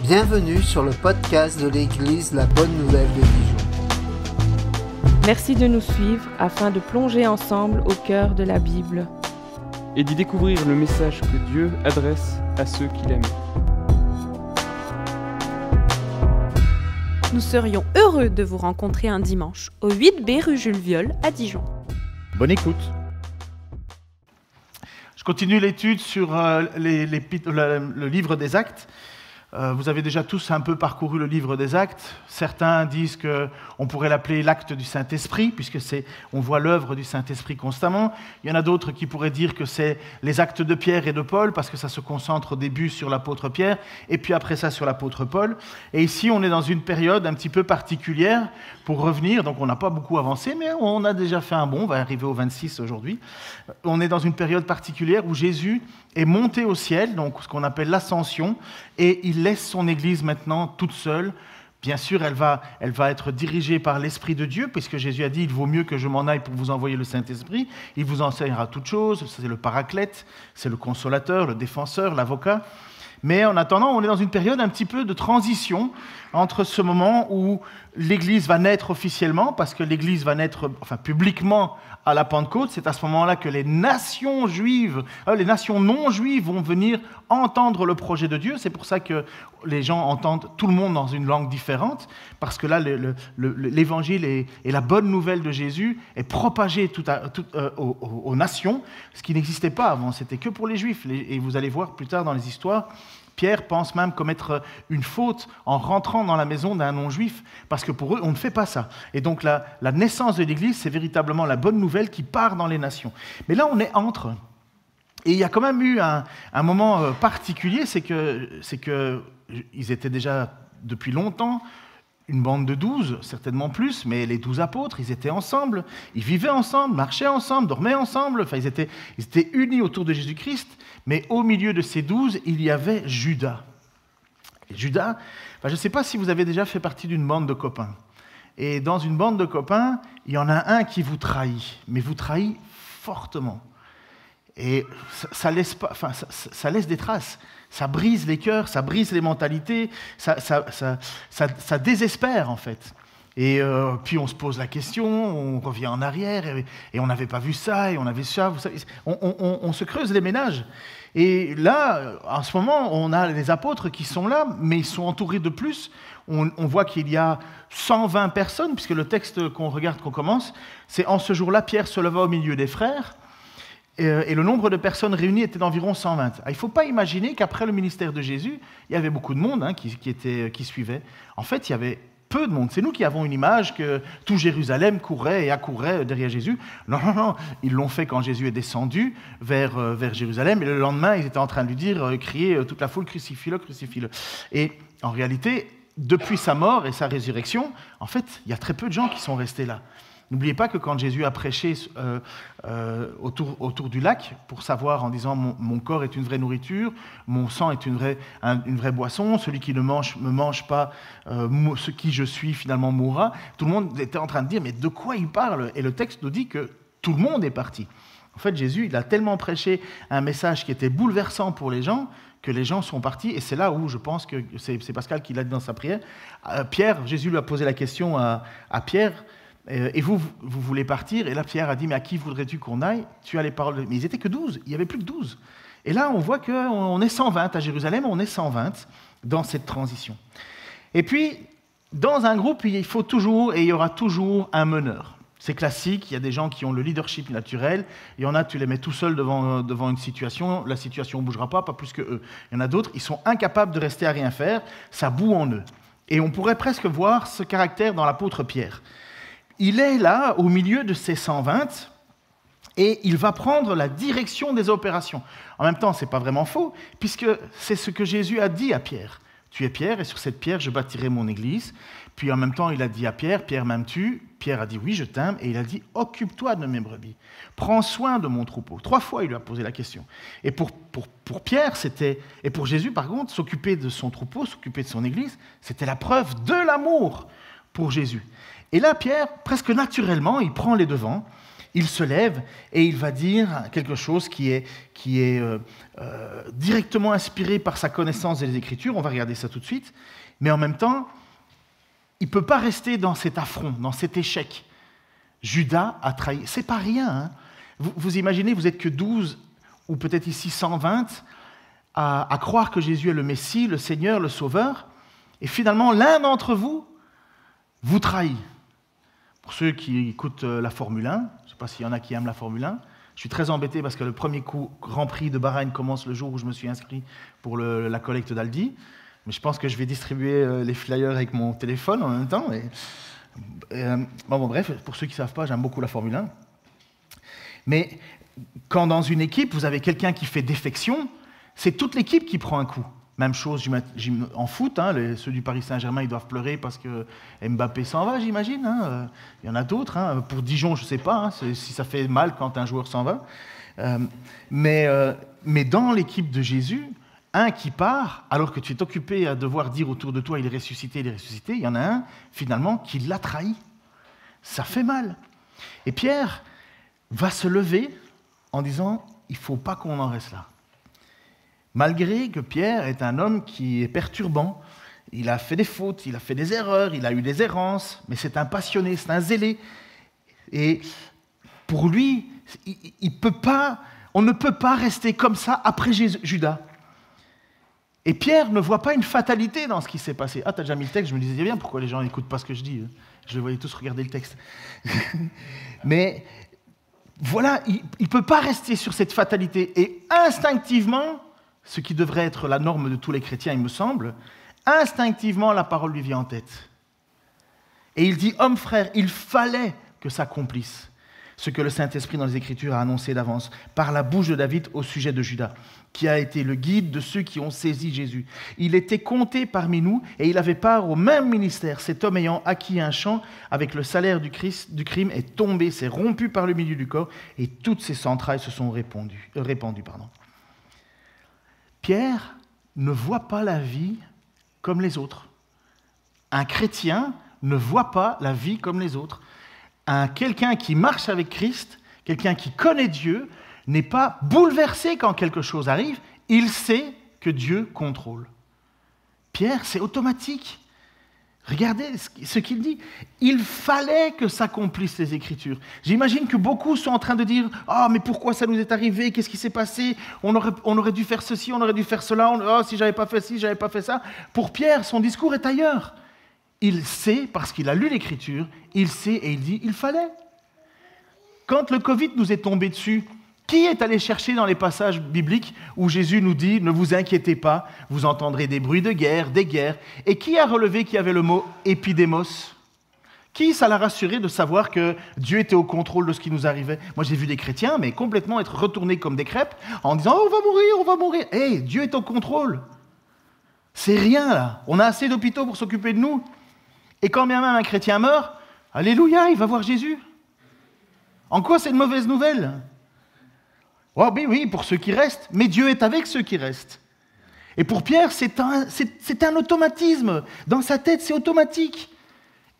Bienvenue sur le podcast de l'Église La Bonne Nouvelle de Dijon. Merci de nous suivre afin de plonger ensemble au cœur de la Bible et d'y découvrir le message que Dieu adresse à ceux qu'il aime. Nous serions heureux de vous rencontrer un dimanche au 8B rue Jules Viol à Dijon. Bonne écoute. Je continue l'étude sur le livre des Actes. Vous avez déjà tous un peu parcouru le livre des Actes. Certains disent qu'on pourrait l'appeler l'acte du Saint-Esprit, puisque on voit l'œuvre du Saint-Esprit constamment. Il y en a d'autres qui pourraient dire que c'est les actes de Pierre et de Paul, parce que ça se concentre au début sur l'apôtre Pierre, et puis après ça sur l'apôtre Paul. Et ici, on est dans une période un petit peu particulière pour revenir. Donc on n'a pas beaucoup avancé, mais on a déjà fait un bond. On va arriver au 26 aujourd'hui. On est dans une période particulière où Jésus est monté au ciel, donc ce qu'on appelle l'ascension, et il laisse son Église maintenant toute seule. Bien sûr, elle va être dirigée par l'Esprit de Dieu, puisque Jésus a dit « Il vaut mieux que je m'en aille pour vous envoyer le Saint-Esprit. Il vous enseignera toutes choses. » C'est le paraclète, c'est le consolateur, le défenseur, l'avocat. Mais en attendant, on est dans une période un petit peu de transition entre ce moment où l'Église va naître officiellement, parce que l'Église va naître publiquement à la Pentecôte. C'est à ce moment-là que les nations non juives vont venir entendre le projet de Dieu. C'est pour ça que les gens entendent tout le monde dans une langue différente, parce que là, l'Évangile et la bonne nouvelle de Jésus est propagée aux nations, ce qui n'existait pas avant. C'était que pour les Juifs. Et vous allez voir plus tard dans les histoires, Pierre pense même commettre une faute en rentrant dans la maison d'un non-juif, parce que pour eux, on ne fait pas ça. Et donc la naissance de l'Église, c'est véritablement la bonne nouvelle qui part dans les nations. Mais là, on est entre. Et il y a quand même eu un moment particulier, c'est que ils étaient déjà depuis longtemps une bande de 12, certainement plus, mais les 12 apôtres, ils étaient ensemble, ils vivaient ensemble, marchaient ensemble, dormaient ensemble, ils étaient unis autour de Jésus-Christ, mais au milieu de ces 12, il y avait Judas. Et Judas, je ne sais pas si vous avez déjà fait partie d'une bande de copains. Et dans une bande de copains, il y en a un qui vous trahit, mais vous trahit fortement. Et ça laisse des traces. Ça brise les cœurs, ça brise les mentalités, ça désespère en fait. Et puis on se pose la question, on revient en arrière, et on n'avait pas vu ça, et on avait ça, vous savez, on se creuse les ménages. Et là, en ce moment, on a les apôtres qui sont là, mais ils sont entourés de plus. On voit qu'il y a 120 personnes, puisque le texte qu'on regarde, qu'on commence, c'est « En ce jour-là, Pierre se leva au milieu des frères ». Et le nombre de personnes réunies était d'environ 120. Il ne faut pas imaginer qu'après le ministère de Jésus, il y avait beaucoup de monde qui suivait. En fait, il y avait peu de monde. C'est nous qui avons une image que tout Jérusalem courait et accourait derrière Jésus. Non. Ils l'ont fait quand Jésus est descendu vers Jérusalem. Et le lendemain, ils étaient en train de lui dire, crier toute la foule, crucifie-le, crucifie-le. Et en réalité, depuis sa mort et sa résurrection, en fait, il y a très peu de gens qui sont restés là. N'oubliez pas que quand Jésus a prêché autour du lac, pour savoir en disant « Mon corps est une vraie nourriture, mon sang est une vraie boisson, celui qui ne me mange pas, ce qui je suis finalement mourra », tout le monde était en train de dire « Mais de quoi il parle ?» Et le texte nous dit que tout le monde est parti. En fait, Jésus, il a tellement prêché un message qui était bouleversant pour les gens, que les gens sont partis, et c'est là où je pense que c'est Pascal qui l'a dit dans sa prière. Jésus lui a posé la question à Pierre, et vous voulez partir? Et là, Pierre a dit, mais à qui voudrais-tu qu'on aille? Tu as les paroles. Mais ils n'étaient que 12, il n'y avait plus que 12. Et là, on voit qu'on est 120 à Jérusalem, on est 120 dans cette transition. Et puis, dans un groupe, il y aura toujours un meneur. C'est classique, il y a des gens qui ont le leadership naturel, il y en a, tu les mets tout seul devant une situation, la situation ne bougera pas plus que eux. Il y en a d'autres, ils sont incapables de rester à rien faire, ça bout en eux. Et on pourrait presque voir ce caractère dans l'apôtre Pierre. Il est là, au milieu de ces 120, et il va prendre la direction des opérations. En même temps, ce n'est pas vraiment faux, puisque c'est ce que Jésus a dit à Pierre. « Tu es Pierre, et sur cette pierre, je bâtirai mon église. » Puis en même temps, il a dit à Pierre, « Pierre, m'aimes-tu » Pierre a dit « Oui, je t'aime. » Et il a dit « Occupe-toi de mes brebis. Prends soin de mon troupeau. » 3 fois, il lui a posé la question. Et pour Pierre, et pour Jésus, par contre, s'occuper de son troupeau, s'occuper de son église, c'était la preuve de l'amour pour Jésus. Et là, Pierre, presque naturellement, il prend les devants il se lève et il va dire quelque chose qui est directement inspiré par sa connaissance des Écritures. On va regarder ça tout de suite. Mais en même temps, il ne peut pas rester dans cet affront, dans cet échec. Judas a trahi. C'est pas rien. Hein. Vous imaginez, vous n'êtes que 12, ou peut-être ici 120, à croire que Jésus est le Messie, le Seigneur, le Sauveur, et finalement, l'un d'entre vous vous trahit. Pour ceux qui écoutent la Formule 1, je ne sais pas s'il y en a qui aiment la Formule 1, je suis très embêté parce que le premier Grand Prix de Bahreïn commence le jour où je me suis inscrit pour la collecte d'Aldi. Mais je pense que je vais distribuer les flyers avec mon téléphone en même temps. Bref, pour ceux qui ne savent pas, j'aime beaucoup la Formule 1. Mais quand dans une équipe, vous avez quelqu'un qui fait défection, c'est toute l'équipe qui prend un coup. Même chose en foot, hein, ceux du Paris Saint-Germain, ils doivent pleurer parce que Mbappé s'en va, j'imagine. Hein. Il y en a d'autres. Hein. Pour Dijon, je ne sais pas hein, si ça fait mal quand un joueur s'en va. Mais dans l'équipe de Jésus, un qui part, alors que tu es occupé à devoir dire autour de toi, il est ressuscité, il y en a un, finalement, qui l'a trahi. Ça fait mal. Et Pierre va se lever en disant, il ne faut pas qu'on en reste là. Malgré que Pierre est un homme qui est perturbant, il a fait des fautes, il a fait des erreurs, il a eu des errances, mais c'est un passionné, c'est un zélé. Et pour lui, on ne peut pas rester comme ça après Judas. Et Pierre ne voit pas une fatalité dans ce qui s'est passé. Ah, t'as déjà mis le texte, je me disais bien pourquoi les gens n'écoutent pas ce que je dis. Je les voyais tous regarder le texte. Mais voilà, il ne peut pas rester sur cette fatalité. Et instinctivement, ce qui devrait être la norme de tous les chrétiens, il me semble, instinctivement, la parole lui vient en tête. Et il dit, homme frère, il fallait que s'accomplisse ce que le Saint-Esprit dans les Écritures a annoncé d'avance, par la bouche de David au sujet de Judas, qui a été le guide de ceux qui ont saisi Jésus. Il était compté parmi nous et il avait part au même ministère. Cet homme ayant acquis un champ avec le salaire du crime est tombé, s'est rompu par le milieu du corps et toutes ses entrailles se sont répandues. Pierre ne voit pas la vie comme les autres. Un chrétien ne voit pas la vie comme les autres. Quelqu'un qui marche avec Christ, quelqu'un qui connaît Dieu, n'est pas bouleversé quand quelque chose arrive. Il sait que Dieu contrôle. Pierre, c'est automatique. Regardez ce qu'il dit. Il fallait que s'accomplissent les Écritures. J'imagine que beaucoup sont en train de dire « Ah, mais pourquoi ça nous est arrivé? Qu'est-ce qui s'est passé? On aurait dû faire ceci, on aurait dû faire cela. Oh, si j'avais pas fait ci, j'avais pas fait ça. » Pour Pierre, son discours est ailleurs. Il sait, parce qu'il a lu l'Écriture, il sait et il dit « Il fallait. » Quand le Covid nous est tombé dessus, qui est allé chercher dans les passages bibliques où Jésus nous dit « Ne vous inquiétez pas, vous entendrez des bruits de guerre, des guerres. » Et qui a relevé qu'il y avait le mot « épidémos » ? Qui ça l'a rassuré de savoir que Dieu était au contrôle de ce qui nous arrivait ? Moi, j'ai vu des chrétiens, mais complètement être retournés comme des crêpes en disant « Oh, on va mourir, on va mourir. » Hey, Dieu est au contrôle. C'est rien, là. On a assez d'hôpitaux pour s'occuper de nous. Et quand bien même un chrétien meurt, alléluia, il va voir Jésus. En quoi c'est une mauvaise nouvelle ? Oh, oui, pour ceux qui restent, mais Dieu est avec ceux qui restent. Et pour Pierre, c'est un automatisme. Dans sa tête, c'est automatique.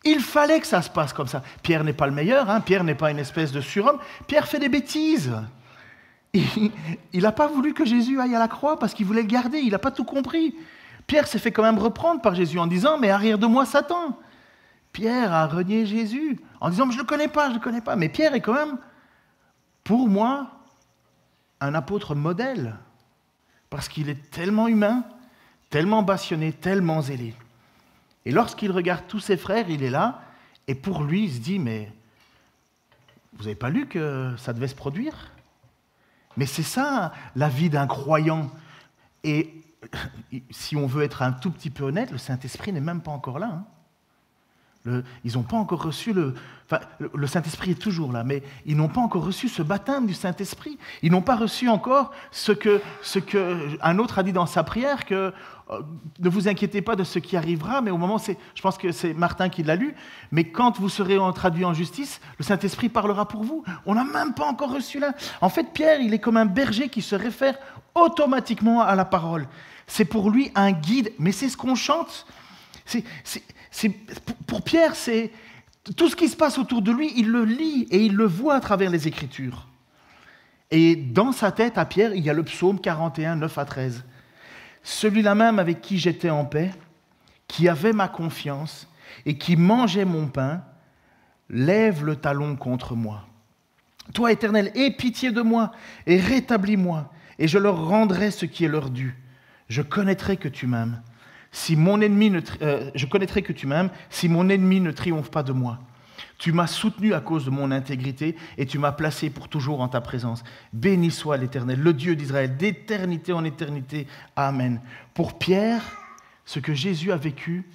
Il fallait que ça se passe comme ça. Pierre n'est pas le meilleur, hein. Pierre n'est pas une espèce de surhomme. Pierre fait des bêtises. Il n'a pas voulu que Jésus aille à la croix parce qu'il voulait le garder. Il n'a pas tout compris. Pierre s'est fait quand même reprendre par Jésus en disant « Mais arrière de moi, Satan !» Pierre a renié Jésus en disant « Je ne le connais pas, je ne le connais pas. » Mais Pierre est quand même, pour moi, un apôtre modèle. Parce qu'il est tellement humain, tellement passionné, tellement zélé. Et lorsqu'il regarde tous ses frères, il est là, et pour lui, il se dit « Mais vous n'avez pas lu que ça devait se produire ?» Mais c'est ça, la vie d'un croyant. Et si on veut être un tout petit peu honnête, le Saint-Esprit n'est même pas encore là. Hein. Ils n'ont pas encore reçu le Saint-Esprit est toujours là, mais ils n'ont pas encore reçu ce baptême du Saint-Esprit. Ils n'ont pas reçu encore ce que un autre a dit dans sa prière, que ne vous inquiétez pas de ce qui arrivera, mais au moment, je pense que c'est Martin qui l'a lu, mais quand vous serez traduit en justice, le Saint-Esprit parlera pour vous. On n'a même pas encore reçu là. En fait, Pierre, il est comme un berger qui se réfère automatiquement à la parole. C'est pour lui un guide, mais c'est ce qu'on chante. Pour Pierre, c'est Tout ce qui se passe autour de lui, il le lit et il le voit à travers les Écritures. Et dans sa tête, à Pierre, il y a le psaume 41, 9 à 13. Celui-là même avec qui j'étais en paix, qui avait ma confiance et qui mangeait mon pain, lève le talon contre moi. Toi, Éternel, aie pitié de moi et rétablis-moi, et je leur rendrai ce qui est leur dû. Je connaîtrai que tu m'aimes. Je connaîtrai que tu m'aimes si mon ennemi ne triomphe pas de moi. Tu m'as soutenu à cause de mon intégrité et tu m'as placé pour toujours en ta présence. Béni soit l'Éternel, le Dieu d'Israël, d'éternité en éternité. Amen. Pour Pierre, ce que Jésus a vécu,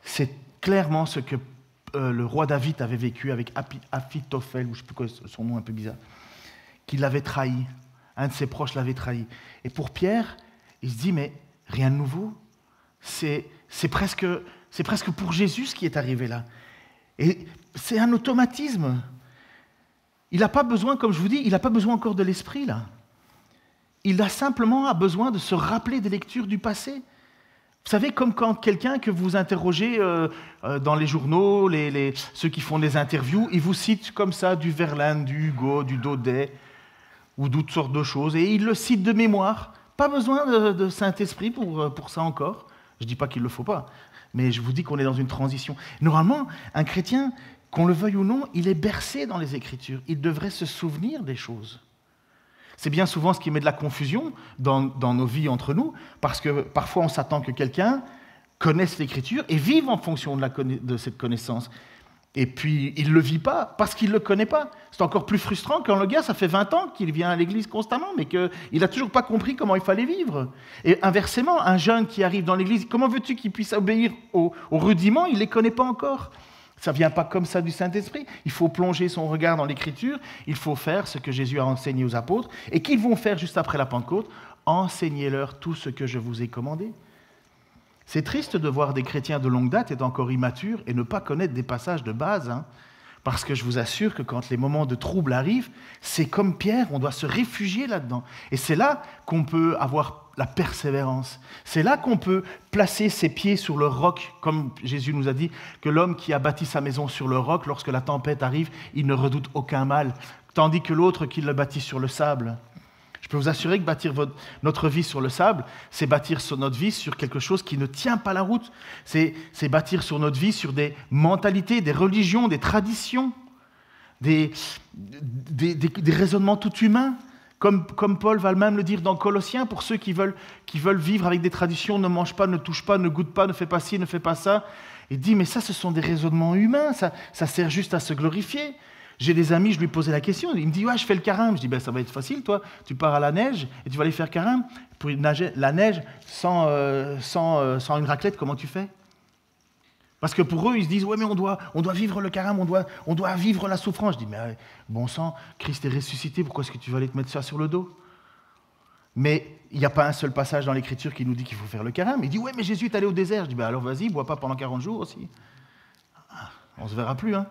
c'est clairement ce que le roi David avait vécu avec Aphitophel, ou je ne sais plus quoi, son nom un peu bizarre, qu'il l'avait trahi. Un de ses proches l'avait trahi. Et pour Pierre, il se dit, mais rien de nouveau. C'est presque pour Jésus ce qui est arrivé là. Et c'est un automatisme. Il n'a pas besoin, comme je vous dis, il n'a pas besoin encore de l'esprit là. Il a simplement besoin de se rappeler des lectures du passé. Vous savez, comme quand quelqu'un que vous interrogez dans les journaux, ceux qui font des interviews, ils vous citent comme ça du Verlaine, du Hugo, du Daudet, ou d'autres sortes de choses, et ils le citent de mémoire. Pas besoin de Saint-Esprit pour ça encore. Je ne dis pas qu'il ne le faut pas, mais je vous dis qu'on est dans une transition. Normalement, un chrétien, qu'on le veuille ou non, il est bercé dans les Écritures. Il devrait se souvenir des choses. C'est bien souvent ce qui met de la confusion dans nos vies entre nous, parce que parfois on s'attend que quelqu'un connaisse l'Écriture et vive en fonction de cette connaissance. Et puis, il ne le vit pas parce qu'il ne le connaît pas. C'est encore plus frustrant quand le gars, ça fait 20 ans qu'il vient à l'église constamment, mais qu'il n'a toujours pas compris comment il fallait vivre. Et inversement, un jeune qui arrive dans l'église, comment veux-tu qu'il puisse obéir aux rudiments? Il ne les connaît pas encore. Ça ne vient pas comme ça du Saint-Esprit. Il faut plonger son regard dans l'Écriture. Il faut faire ce que Jésus a enseigné aux apôtres et qu'ils vont faire juste après la Pentecôte. Enseignez-leur tout ce que je vous ai commandé. C'est triste de voir des chrétiens de longue date être encore immatures et ne pas connaître des passages de base, parce que je vous assure que quand les moments de trouble arrivent, c'est comme Pierre, on doit se réfugier là-dedans. Et c'est là qu'on peut avoir la persévérance. C'est là qu'on peut placer ses pieds sur le roc, comme Jésus nous a dit, que l'homme qui a bâti sa maison sur le roc, lorsque la tempête arrive, il ne redoute aucun mal, tandis que l'autre qui le bâtit sur le sable. Je peux vous assurer que bâtir notre vie sur le sable, c'est bâtir notre vie sur quelque chose qui ne tient pas la route. C'est bâtir sur notre vie sur des mentalités, des religions, des traditions, des raisonnements tout humains. Comme Paul va même le dire dans Colossiens, pour ceux qui veulent vivre avec des traditions, ne mange pas, ne touche pas, ne goûte pas, ne fait pas ci, ne fait pas ça. Il dit, mais ça, ce sont des raisonnements humains, ça sert juste à se glorifier. J'ai des amis, je lui posais la question, il me dit, ouais, je fais le carême. Je dis, ben, ça va être facile, toi, tu pars à la neige et tu vas aller faire carême. Pour nager, la neige, sans une raclette, comment tu fais? Parce que pour eux, ils se disent, ouais, mais on doit vivre le carême, on doit vivre la souffrance. Je dis, mais bon sang, Christ est ressuscité, pourquoi est-ce que tu vas aller te mettre ça sur le dos? Mais il n'y a pas un seul passage dans l'Écriture qui nous dit qu'il faut faire le carême. Il dit, ouais, mais Jésus est allé au désert. Je dis, ben alors vas-y, bois pas pendant 40 jours aussi. On ne se verra plus, hein.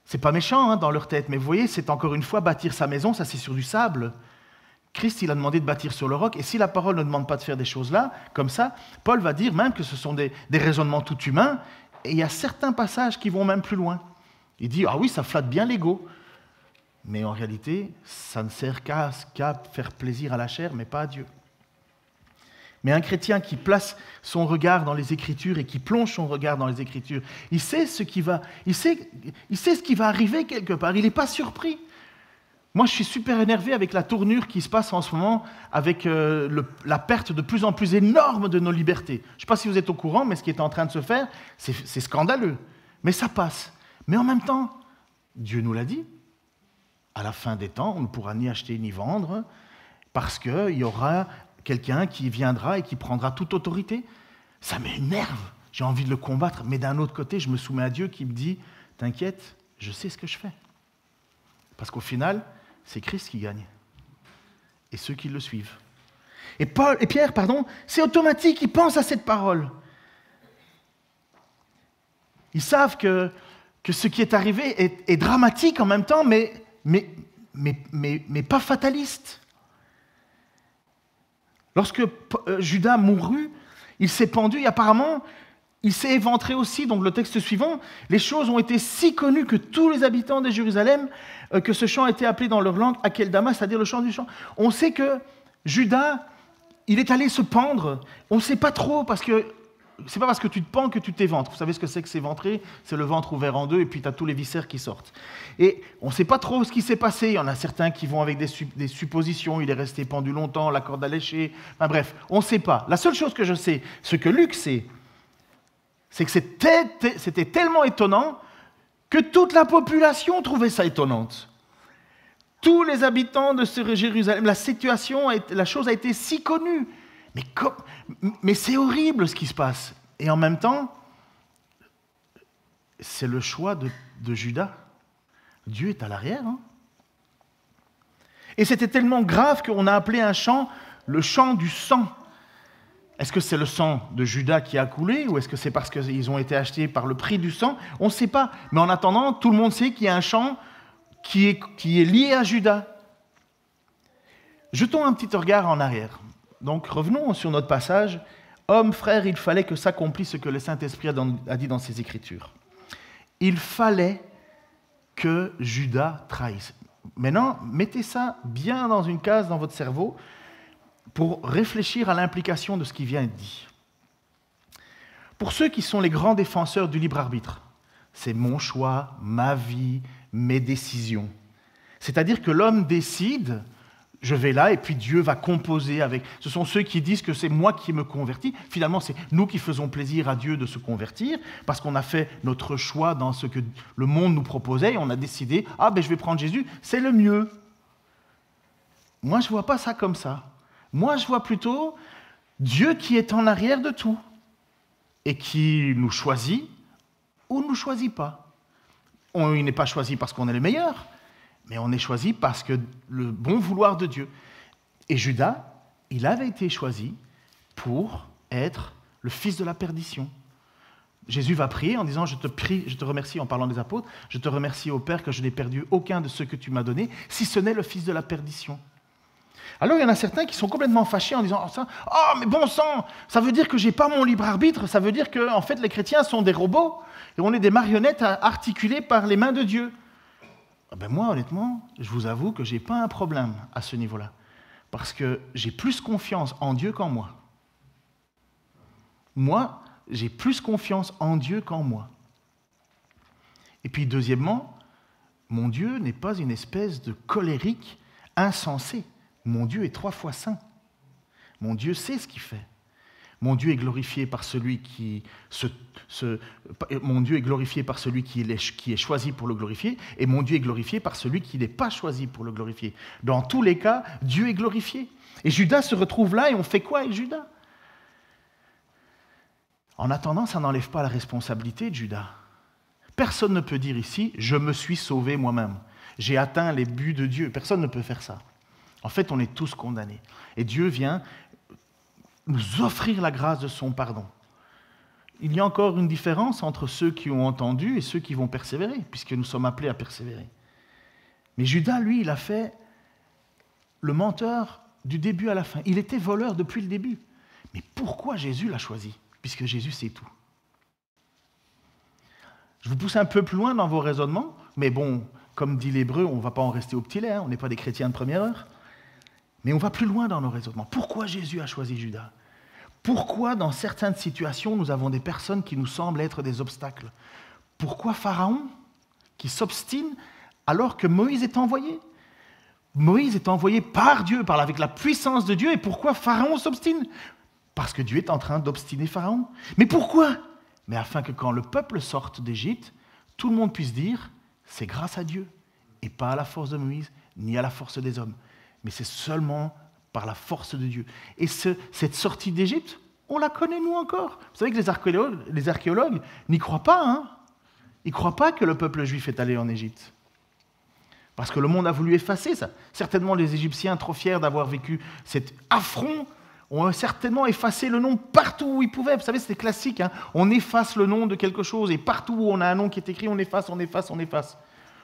C'est pas méchant dans leur tête, mais vous voyez, c'est encore une fois bâtir sa maison, ça c'est sur du sable. Christ, il a demandé de bâtir sur le roc, et si la parole ne demande pas de faire des choses-là, comme ça, Paul va dire même que ce sont des raisonnements tout humains, et il y a certains passages qui vont même plus loin. Il dit, ah oui, ça flatte bien l'ego, mais en réalité, ça ne sert qu'à faire plaisir à la chair, mais pas à Dieu. Mais un chrétien qui place son regard dans les Écritures et qui plonge son regard dans les Écritures, il sait ce qui va arriver quelque part. Il n'est pas surpris. Moi, je suis super énervé avec la tournure qui se passe en ce moment, avec la perte de plus en plus énorme de nos libertés. Je ne sais pas si vous êtes au courant, mais ce qui est en train de se faire, c'est scandaleux. Mais ça passe. Mais en même temps, Dieu nous l'a dit, à la fin des temps, on ne pourra ni acheter ni vendre, parce qu'il y aura quelqu'un qui viendra et qui prendra toute autorité. Ça m'énerve, j'ai envie de le combattre, mais d'un autre côté, je me soumets à Dieu qui me dit, t'inquiète, je sais ce que je fais. Parce qu'au final, c'est Christ qui gagne, et ceux qui le suivent. Et Pierre, c'est automatique, ils pensent à cette parole. Ils savent que ce qui est arrivé est dramatique en même temps, mais pas fataliste. Lorsque Judas mourut, il s'est pendu et apparemment, il s'est éventré aussi, donc le texte suivant, les choses ont été si connues que tous les habitants de Jérusalem, que ce chant a été appelé dans leur langue Akeldama, c'est-à-dire le chant du chant. On sait que Judas, il est allé se pendre, on ne sait pas trop, parce que c'est pas parce que tu te pends que tu t'éventres. Vous savez ce que c'est que s'éventrer? C'est le ventre ouvert en deux et puis tu as tous les viscères qui sortent. Et on ne sait pas trop ce qui s'est passé. Il y en a certains qui vont avec des suppositions. Il est resté pendu longtemps, la corde a léché. Enfin bref, on ne sait pas. La seule chose que je sais, ce que Luc sait, c'est que c'était tellement étonnant que toute la population trouvait ça étonnante. Tous les habitants de Jérusalem, la chose a été si connue. Mais c'est horrible ce qui se passe. Et en même temps, c'est le choix de Judas. Dieu est à l'arrière. Hein. Et c'était tellement grave qu'on a appelé un chant le chant du sang. Est-ce que c'est le sang de Judas qui a coulé ou est-ce que c'est parce qu'ils ont été achetés par le prix du sang? On ne sait pas. Mais en attendant, tout le monde sait qu'il y a un chant qui est lié à Judas. Jetons un petit regard en arrière. Donc revenons sur notre passage. Hommes, frères, il fallait que s'accomplisse ce que le Saint-Esprit a dit dans ses Écritures. Il fallait que Judas trahisse. Maintenant, mettez ça bien dans une case dans votre cerveau pour réfléchir à l'implication de ce qui vient être dit. Pour ceux qui sont les grands défenseurs du libre arbitre, c'est mon choix, ma vie, mes décisions. C'est-à-dire que l'homme décide, je vais là et puis Dieu va composer avec. Ce sont ceux qui disent que c'est moi qui me convertis. Finalement, c'est nous qui faisons plaisir à Dieu de se convertir parce qu'on a fait notre choix dans ce que le monde nous proposait et on a décidé, je vais prendre Jésus, c'est le mieux. Moi, je ne vois pas ça comme ça. Moi, je vois plutôt Dieu qui est en arrière de tout et qui nous choisit ou ne nous choisit pas. Il n'est pas choisi parce qu'on est le meilleur, mais on est choisi parce que le bon vouloir de Dieu. Et Judas, il avait été choisi pour être le fils de la perdition. Jésus va prier en disant, je te remercie en parlant des apôtres, je te remercie au Père que je n'ai perdu aucun de ceux que tu m'as donnés, si ce n'est le fils de la perdition. Alors il y en a certains qui sont complètement fâchés en disant, mais bon sang, ça veut dire que je n'ai pas mon libre arbitre, ça veut dire que en fait, les chrétiens sont des robots et on est des marionnettes articulées par les mains de Dieu. Moi, honnêtement, je vous avoue que je n'ai pas un problème à ce niveau-là. Parce que j'ai plus confiance en Dieu qu'en moi. Moi, j'ai plus confiance en Dieu qu'en moi. Et puis, deuxièmement, mon Dieu n'est pas une espèce de colérique insensé. Mon Dieu est 3 fois saint. Mon Dieu sait ce qu'il fait. Mon Dieu est glorifié par celui mon Dieu est glorifié par celui qui est choisi pour le glorifier, et mon Dieu est glorifié par celui qui n'est pas choisi pour le glorifier. Dans tous les cas, Dieu est glorifié. Et Judas se retrouve là, et on fait quoi avec Judas? En attendant, ça n'enlève pas la responsabilité de Judas. Personne ne peut dire ici, je me suis sauvé moi-même. J'ai atteint les buts de Dieu. Personne ne peut faire ça. En fait, on est tous condamnés. Et Dieu vient nous offrir la grâce de son pardon. Il y a encore une différence entre ceux qui ont entendu et ceux qui vont persévérer, puisque nous sommes appelés à persévérer. Mais Judas, lui, il a fait le menteur du début à la fin. Il était voleur depuis le début. Mais pourquoi Jésus l'a choisi? Puisque Jésus sait tout. Je vous pousse un peu plus loin dans vos raisonnements, mais bon, comme dit l'Hébreu, on ne va pas en rester au petit lait, on n'est pas des chrétiens de première heure. Mais on va plus loin dans nos raisonnements. Pourquoi Jésus a choisi Judas? Pourquoi, dans certaines situations, nous avons des personnes qui nous semblent être des obstacles? Pourquoi Pharaon, qui s'obstine alors que Moïse est envoyé? Moïse est envoyé par Dieu, avec la puissance de Dieu. Et pourquoi Pharaon s'obstine? Parce que Dieu est en train d'obstiner Pharaon. Mais pourquoi? Mais afin que quand le peuple sorte d'Égypte, tout le monde puisse dire, c'est grâce à Dieu, et pas à la force de Moïse, ni à la force des hommes. Mais c'est seulement par la force de Dieu. Et cette sortie d'Égypte, on la connaît nous encore. Vous savez que les archéologues n'y croient pas. Hein? Ils ne croient pas que le peuple juif est allé en Égypte. Parce que le monde a voulu effacer ça. Certainement les Égyptiens, trop fiers d'avoir vécu cet affront, ont certainement effacé le nom partout où ils pouvaient. Vous savez, c'était classique. Hein? On efface le nom de quelque chose et partout où on a un nom qui est écrit, on efface, on efface, on efface.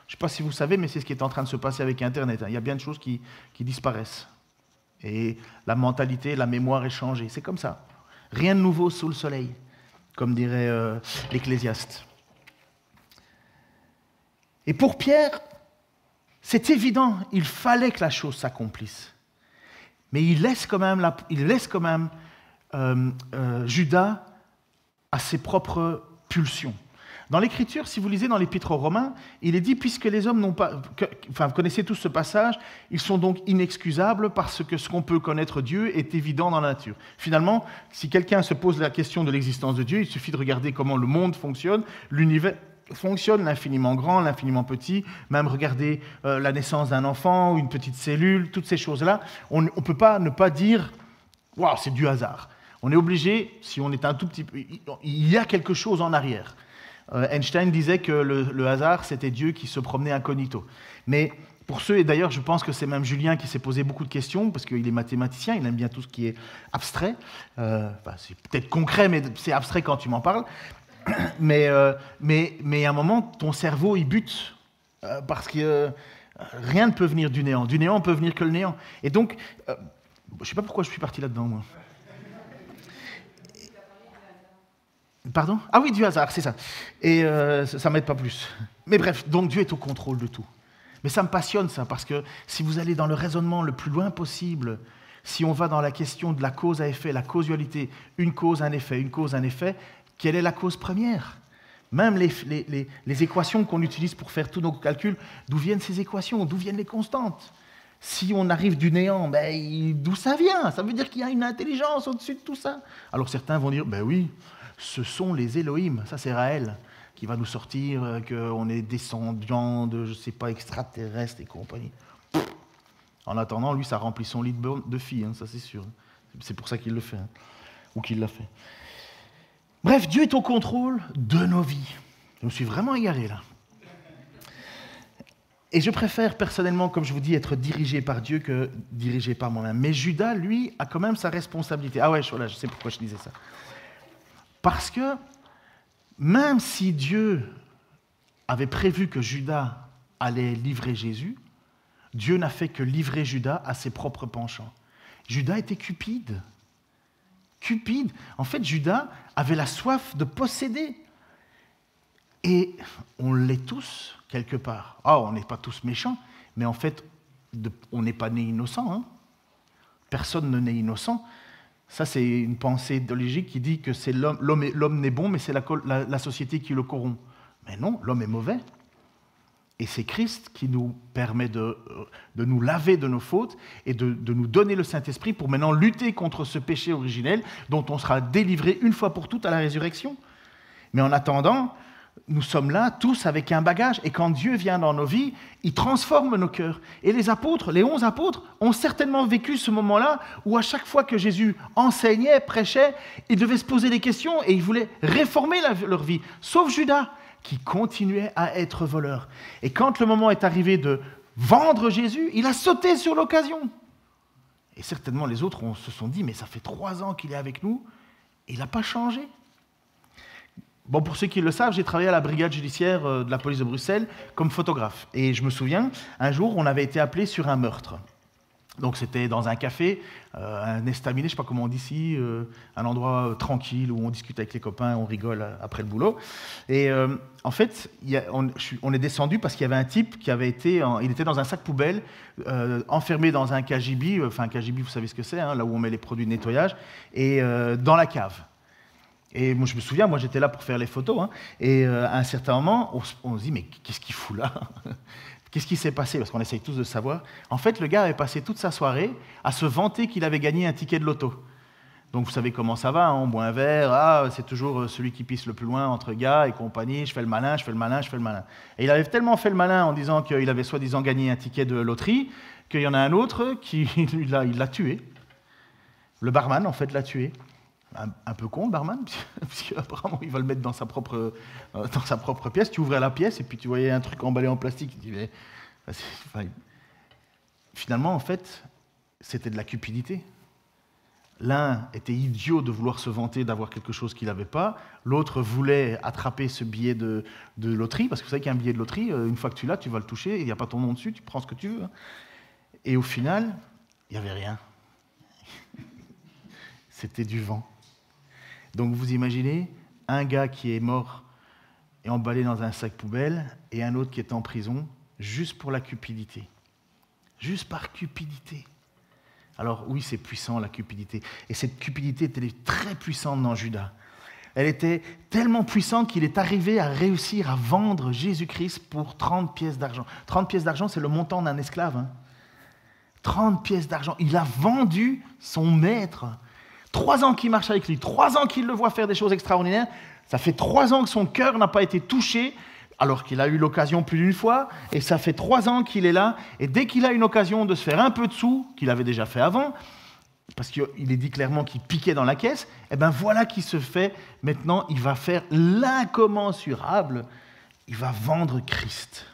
Je ne sais pas si vous savez, mais c'est ce qui est en train de se passer avec Internet. Il y a bien de choses qui disparaissent. Et la mentalité, la mémoire est changée. C'est comme ça. Rien de nouveau sous le soleil. comme dirait l'Ecclésiaste. Et pour Pierre, c'est évident, il fallait que la chose s'accomplisse. Mais il laisse quand même, Judas à ses propres pulsions. Dans l'Écriture, si vous lisez dans l'Épître aux Romains, il est dit, puisque les hommes n'ont pas... vous connaissez tous ce passage, ils sont donc inexcusables parce que ce qu'on peut connaître Dieu est évident dans la nature. Finalement, si quelqu'un se pose la question de l'existence de Dieu, il suffit de regarder comment le monde fonctionne, l'univers fonctionne, l'infiniment grand, l'infiniment petit, même regarder la naissance d'un enfant ou une petite cellule, toutes ces choses-là, on ne peut pas ne pas dire « Waouh, c'est du hasard ». On est obligé, si on est un tout petit peu... Il y a quelque chose en arrière. Einstein disait que le hasard, c'était Dieu qui se promenait incognito. Mais pour ceux, et d'ailleurs je pense que c'est même Julien qui s'est posé beaucoup de questions, parce qu'il est mathématicien, il aime bien tout ce qui est abstrait. C'est peut-être concret, mais c'est abstrait quand tu m'en parles. Mais à un moment, ton cerveau, il bute, parce que rien ne peut venir du néant. Du néant, on peut venir que le néant. Et donc, je ne sais pas pourquoi je suis parti là-dedans, moi. Pardon ? Ah oui, du hasard, c'est ça. Et ça ne m'aide pas plus. Mais bref, donc Dieu est au contrôle de tout. Mais ça me passionne, ça, parce que si vous allez dans le raisonnement le plus loin possible, si on va dans la question de la cause à effet, la causalité, une cause, un effet, quelle est la cause première ? Même les équations qu'on utilise pour faire tous nos calculs, d'où viennent ces équations ? D'où viennent les constantes ? Si on arrive du néant, d'où ça vient ? Ça veut dire qu'il y a une intelligence au-dessus de tout ça. Alors certains vont dire, oui, ce sont les Elohim, ça c'est Raël, qui va nous sortir qu'on est descendant de, je ne sais pas, extraterrestres et compagnie. En attendant, lui, ça remplit son lit de filles, ça c'est sûr. C'est pour ça qu'il le fait, ou qu'il l'a fait. Bref, Dieu est au contrôle de nos vies. Je me suis vraiment égaré là. Et je préfère personnellement, comme je vous dis, être dirigé par Dieu que dirigé par moi-même. Mais Judas, lui, a quand même sa responsabilité. Ah ouais, voilà, je sais pourquoi je disais ça. Parce que même si Dieu avait prévu que Judas allait livrer Jésus, Dieu n'a fait que livrer Judas à ses propres penchants. Judas était cupide. Cupide. En fait, Judas avait la soif de posséder. Et on l'est tous, quelque part. On n'est pas tous méchants, mais en fait, on n'est pas né innocent. Hein. Personne ne naît innocent. Ça, c'est une pensée idéologique qui dit que c'est l'homme n'est bon, mais c'est la société qui le corrompt. Mais non, l'homme est mauvais. Et c'est Christ qui nous permet de nous laver de nos fautes et de nous donner le Saint-Esprit pour maintenant lutter contre ce péché originel dont on sera délivré une fois pour toutes à la résurrection. Mais en attendant, nous sommes là tous avec un bagage et quand Dieu vient dans nos vies, il transforme nos cœurs. Et les apôtres, les 11 apôtres, ont certainement vécu ce moment-là où à chaque fois que Jésus enseignait, prêchait, ils devaient se poser des questions et ils voulaient réformer leur vie. Sauf Judas, qui continuait à être voleur. Et quand le moment est arrivé de vendre Jésus, il a sauté sur l'occasion. Et certainement les autres se sont dit, mais ça fait 3 ans qu'il est avec nous, et il n'a pas changé. Bon, pour ceux qui le savent, j'ai travaillé à la brigade judiciaire de la police de Bruxelles comme photographe. Et je me souviens, un jour, on avait été appelé sur un meurtre. Donc c'était dans un café, un estaminet, je ne sais pas comment on dit ici, un endroit tranquille où on discute avec les copains, on rigole après le boulot. Et en fait, on est descendu parce qu'il y avait un type qui avait il était dans un sac poubelle, enfermé dans un KGB, enfin un KGB, vous savez ce que c'est, hein, là où on met les produits de nettoyage, et dans la cave. Et moi, je me souviens, moi j'étais là pour faire les photos, hein, et à un certain moment, on se dit, mais qu'est-ce qu'il fout là ? Qu'est-ce qui s'est passé ? Parce qu'on essaye tous de savoir. En fait, le gars avait passé toute sa soirée à se vanter qu'il avait gagné un ticket de loto. Donc vous savez comment ça va, hein, on boit un verre, c'est toujours celui qui pisse le plus loin entre gars et compagnie, je fais le malin. Et il avait tellement fait le malin en disant qu'il avait soi-disant gagné un ticket de loterie, qu'il y en a un autre qui il l'a tué. Le barman, en fait, l'a tué. Un peu con, le barman, puisqu'apparemment il va le mettre dans sa propre pièce. Tu ouvrais la pièce et puis tu voyais un truc emballé en plastique. Finalement, en fait, c'était de la cupidité. L'un était idiot de vouloir se vanter d'avoir quelque chose qu'il n'avait pas. L'autre voulait attraper ce billet de loterie, parce que vous savez qu'un billet de loterie, une fois que tu l'as, tu vas le toucher, il n'y a pas ton nom dessus, tu prends ce que tu veux. Et au final, il n'y avait rien. C'était du vent. Donc vous imaginez un gars qui est mort et emballé dans un sac poubelle, et un autre qui est en prison, juste pour la cupidité. Juste par cupidité. Alors oui, c'est puissant la cupidité. Et cette cupidité était très puissante dans Judas. Elle était tellement puissante qu'il est arrivé à réussir à vendre Jésus-Christ pour 30 pièces d'argent. 30 pièces d'argent, c'est le montant d'un esclave. Hein. 30 pièces d'argent. Il a vendu son maître. 3 ans qu'il marche avec lui, 3 ans qu'il le voit faire des choses extraordinaires. Ça fait 3 ans que son cœur n'a pas été touché, alors qu'il a eu l'occasion plus d'une fois, et ça fait 3 ans qu'il est là, et dès qu'il a une occasion de se faire un peu de sous, qu'il avait déjà fait avant, parce qu'il est dit clairement qu'il piquait dans la caisse, et bien voilà qu'il se fait, maintenant il va faire l'incommensurable, il va vendre Christ.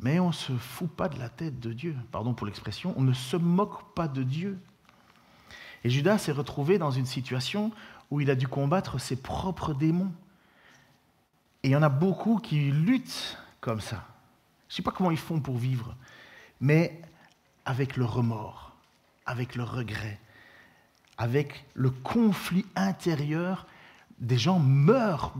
Mais on ne se fout pas de la tête de Dieu, pardon pour l'expression, on ne se moque pas de Dieu. Et Judas s'est retrouvé dans une situation où il a dû combattre ses propres démons. Et il y en a beaucoup qui luttent comme ça. Je ne sais pas comment ils font pour vivre, mais avec le remords, avec le regret, avec le conflit intérieur, des gens meurent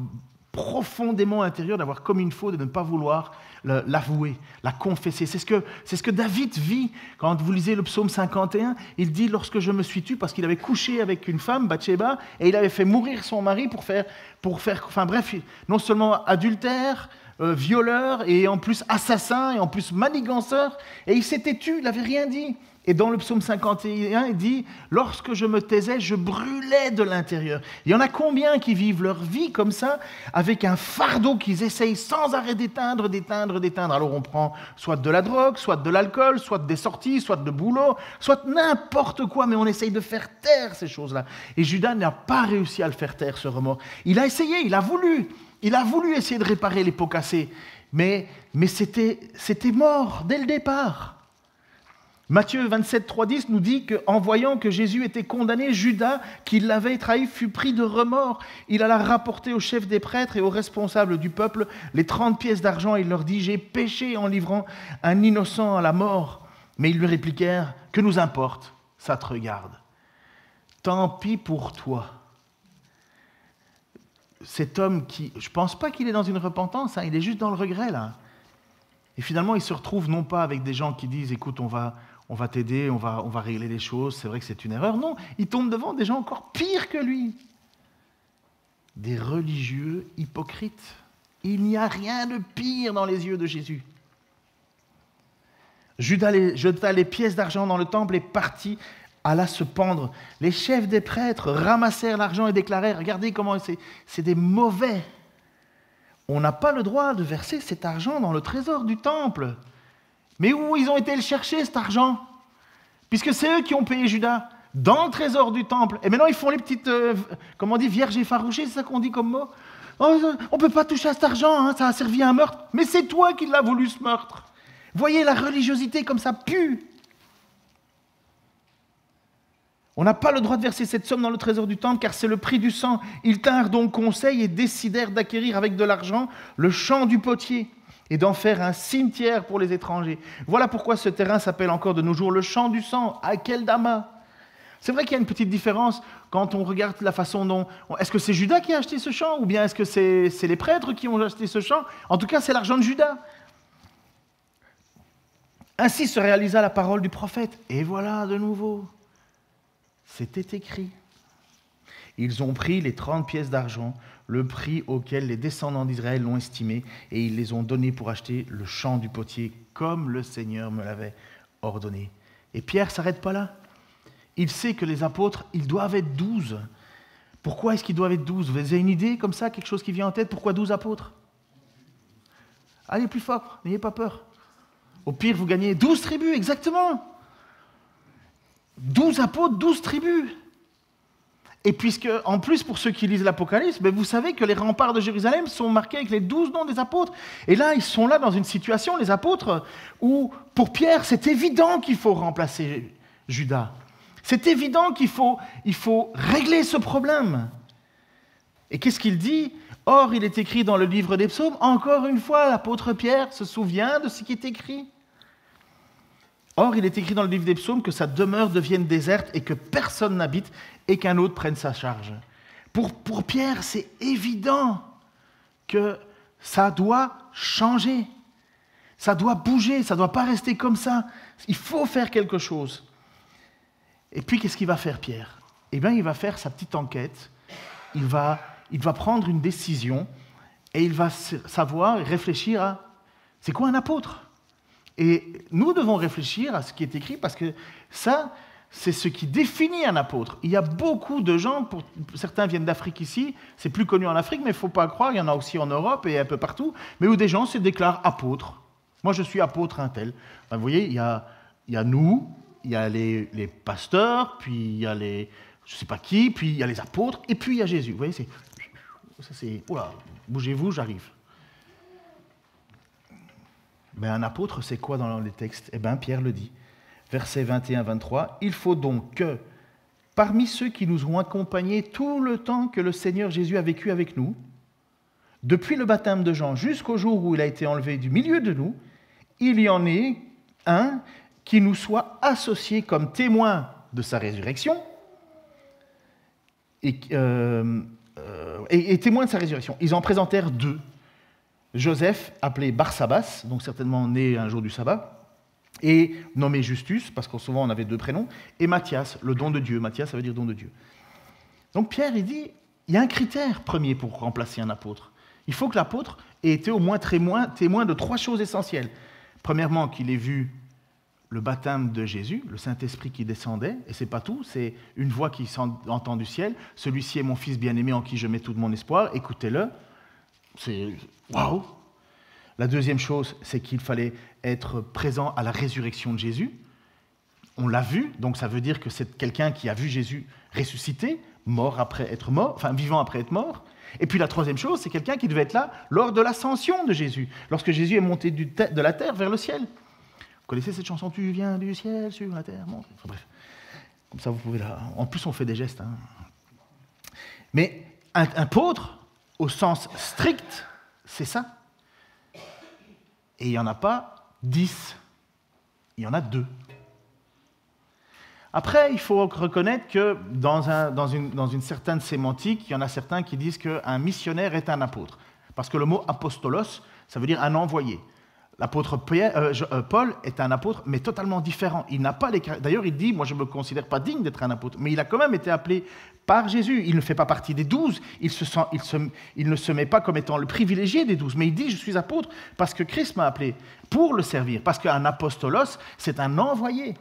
profondément intérieur d'avoir comme une faute de ne pas vouloir l'avouer, la confesser. C'est ce que David vit quand vous lisez le psaume 51. Il dit « Lorsque je me suis tu », parce qu'il avait couché avec une femme, Bathsheba, et il avait fait mourir son mari pour faire enfin bref, non seulement adultère, violeur, et en plus assassin, et en plus maniganceur, et il s'était tu, il n'avait rien dit. Et dans le psaume 51, il dit « Lorsque je me taisais, je brûlais de l'intérieur ». Il y en a combien qui vivent leur vie comme ça, avec un fardeau qu'ils essayent sans arrêt d'éteindre. Alors on prend soit de la drogue, soit de l'alcool, soit des sorties, soit de boulot, soit n'importe quoi, mais on essaye de faire taire ces choses-là. Et Judas n'a pas réussi à le faire taire, ce remords. Il a essayé, il a voulu essayer de réparer les pots cassés, mais c'était mort dès le départ. Matthieu 27, 3, 10 nous dit qu'en voyant que Jésus était condamné, Judas, qui l'avait trahi, fut pris de remords. Il alla rapporter au chef des prêtres et aux responsables du peuple les 30 pièces d'argent. Il leur dit « J'ai péché en livrant un innocent à la mort. » Mais ils lui répliquèrent « Que nous importe, ça te regarde. Tant pis pour toi. » Cet homme qui, je ne pense pas qu'il est dans une repentance, hein, il est juste dans le regret là. Et finalement, il se retrouve non pas avec des gens qui disent « Écoute, on va t'aider, on va régler les choses, c'est vrai que c'est une erreur. » Non, il tombe devant des gens encore pires que lui. Des religieux hypocrites. Il n'y a rien de pire dans les yeux de Jésus. Judas jeta les pièces d'argent dans le temple et partit, alla se pendre. Les chefs des prêtres ramassèrent l'argent et déclarèrent « Regardez comment c'est des mauvais. On n'a pas le droit de verser cet argent dans le trésor du temple. » Mais où ils ont été le chercher, cet argent? Puisque c'est eux qui ont payé Judas, dans le trésor du temple. Et maintenant, ils font les petites, comment on dit, vierges effarouchées, c'est ça qu'on dit comme mot? Oh, on ne peut pas toucher à cet argent, hein, ça a servi à un meurtre. Mais c'est toi qui l'as voulu, ce meurtre. Voyez la religiosité comme ça pue. On n'a pas le droit de verser cette somme dans le trésor du temple, car c'est le prix du sang. Ils tinrent donc conseil et décidèrent d'acquérir avec de l'argent le champ du potier et d'en faire un cimetière pour les étrangers. Voilà pourquoi ce terrain s'appelle encore de nos jours le champ du sang, Akeldama. C'est vrai qu'il y a une petite différence quand on regarde la façon dont... Est-ce que c'est Judas qui a acheté ce champ, ou bien est-ce que c'est les prêtres qui ont acheté ce champ? En tout cas, c'est l'argent de Judas. Ainsi se réalisa la parole du prophète. Et voilà de nouveau, c'était écrit. Ils ont pris les 30 pièces d'argent, le prix auquel les descendants d'Israël l'ont estimé, et ils les ont donnés pour acheter le champ du potier, comme le Seigneur me l'avait ordonné. Et Pierre ne s'arrête pas là. Il sait que les apôtres, ils doivent être 12. Pourquoi est-ce qu'ils doivent être 12? Vous avez une idée comme ça, quelque chose qui vient en tête? Pourquoi 12 apôtres? Allez plus fort, n'ayez pas peur. Au pire, vous gagnez 12 tribus, exactement. 12 apôtres, 12 tribus. Et puisque, en plus, pour ceux qui lisent l'Apocalypse, vous savez que les remparts de Jérusalem sont marqués avec les 12 noms des apôtres. Et là, ils sont là dans une situation, les apôtres, où, pour Pierre, c'est évident qu'il faut remplacer Judas. C'est évident qu'il faut régler ce problème. Et qu'est-ce qu'il dit? Or, il est écrit dans le livre des psaumes, encore une fois, l'apôtre Pierre se souvient de ce qui est écrit. Or, il est écrit dans le livre des psaumes que sa demeure devienne déserte et que personne n'habite et qu'un autre prenne sa charge. Pour Pierre, c'est évident que ça doit changer. Ça doit bouger, ça ne doit pas rester comme ça. Il faut faire quelque chose. Et puis, qu'est-ce qu'il va faire, Pierre? Eh bien, il va faire sa petite enquête. Il va prendre une décision et il va savoir et réfléchir à c'est quoi un apôtre? Et nous devons réfléchir à ce qui est écrit parce que ça, c'est ce qui définit un apôtre. Il y a beaucoup de gens, certains viennent d'Afrique ici, c'est plus connu en Afrique, mais il ne faut pas croire, il y en a aussi en Europe et un peu partout, mais où des gens se déclarent apôtres. Moi, je suis apôtre un tel. Ben, vous voyez, il y a nous, il y a les pasteurs, puis il y a les, je ne sais pas qui, puis il y a les apôtres, et puis il y a Jésus. Vous voyez, c'est oula, bougez-vous, j'arrive. Mais un apôtre, c'est quoi dans les textes? Eh bien, Pierre le dit. Versets 21-23, « Il faut donc que, parmi ceux qui nous ont accompagnés tout le temps que le Seigneur Jésus a vécu avec nous, depuis le baptême de Jean jusqu'au jour où il a été enlevé du milieu de nous, il y en ait un qui nous soit associé comme témoin de sa résurrection et témoin de sa résurrection. » Ils en présentèrent deux. Joseph, appelé Barsabas, donc certainement né un jour du sabbat, et nommé Justus, parce que souvent on avait deux prénoms, et Matthias, le don de Dieu. Matthias, ça veut dire don de Dieu. Donc Pierre, il dit, il y a un critère premier pour remplacer un apôtre. Il faut que l'apôtre ait été au moins témoin de trois choses essentielles. Premièrement, qu'il ait vu le baptême de Jésus, le Saint-Esprit qui descendait, et c'est pas tout, c'est une voix qui s'entend du ciel, « Celui-ci est mon Fils bien-aimé en qui je mets tout mon espoir, écoutez-le ». C'est waouh! La deuxième chose, c'est qu'il fallait être présent à la résurrection de Jésus. On l'a vu, donc ça veut dire que c'est quelqu'un qui a vu Jésus ressuscité, mort après être mort, enfin vivant après être mort. Et puis la troisième chose, c'est quelqu'un qui devait être là lors de l'ascension de Jésus, lorsque Jésus est monté de la terre vers le ciel. Vous connaissez cette chanson « Tu viens du ciel sur la terre » enfin, bref, comme ça vous pouvez là. En plus, on fait des gestes. Hein. Mais un apôtre, au sens strict, c'est ça. Et il n'y en a pas 10, il y en a 2. Après, il faut reconnaître que dans une certaine sémantique, il y en a certains qui disent qu'un missionnaire est un apôtre. Parce que le mot apostolos, ça veut dire un envoyé. L'apôtre Paul est un apôtre, mais totalement différent. Il n'a pas les... D'ailleurs, il dit, moi je ne me considère pas digne d'être un apôtre, mais il a quand même été appelé par Jésus. Il ne fait pas partie des 12, il ne se met pas comme étant le privilégié des 12, mais il dit, je suis apôtre parce que Christ m'a appelé pour le servir. Parce qu'un apostolos, c'est un envoyé.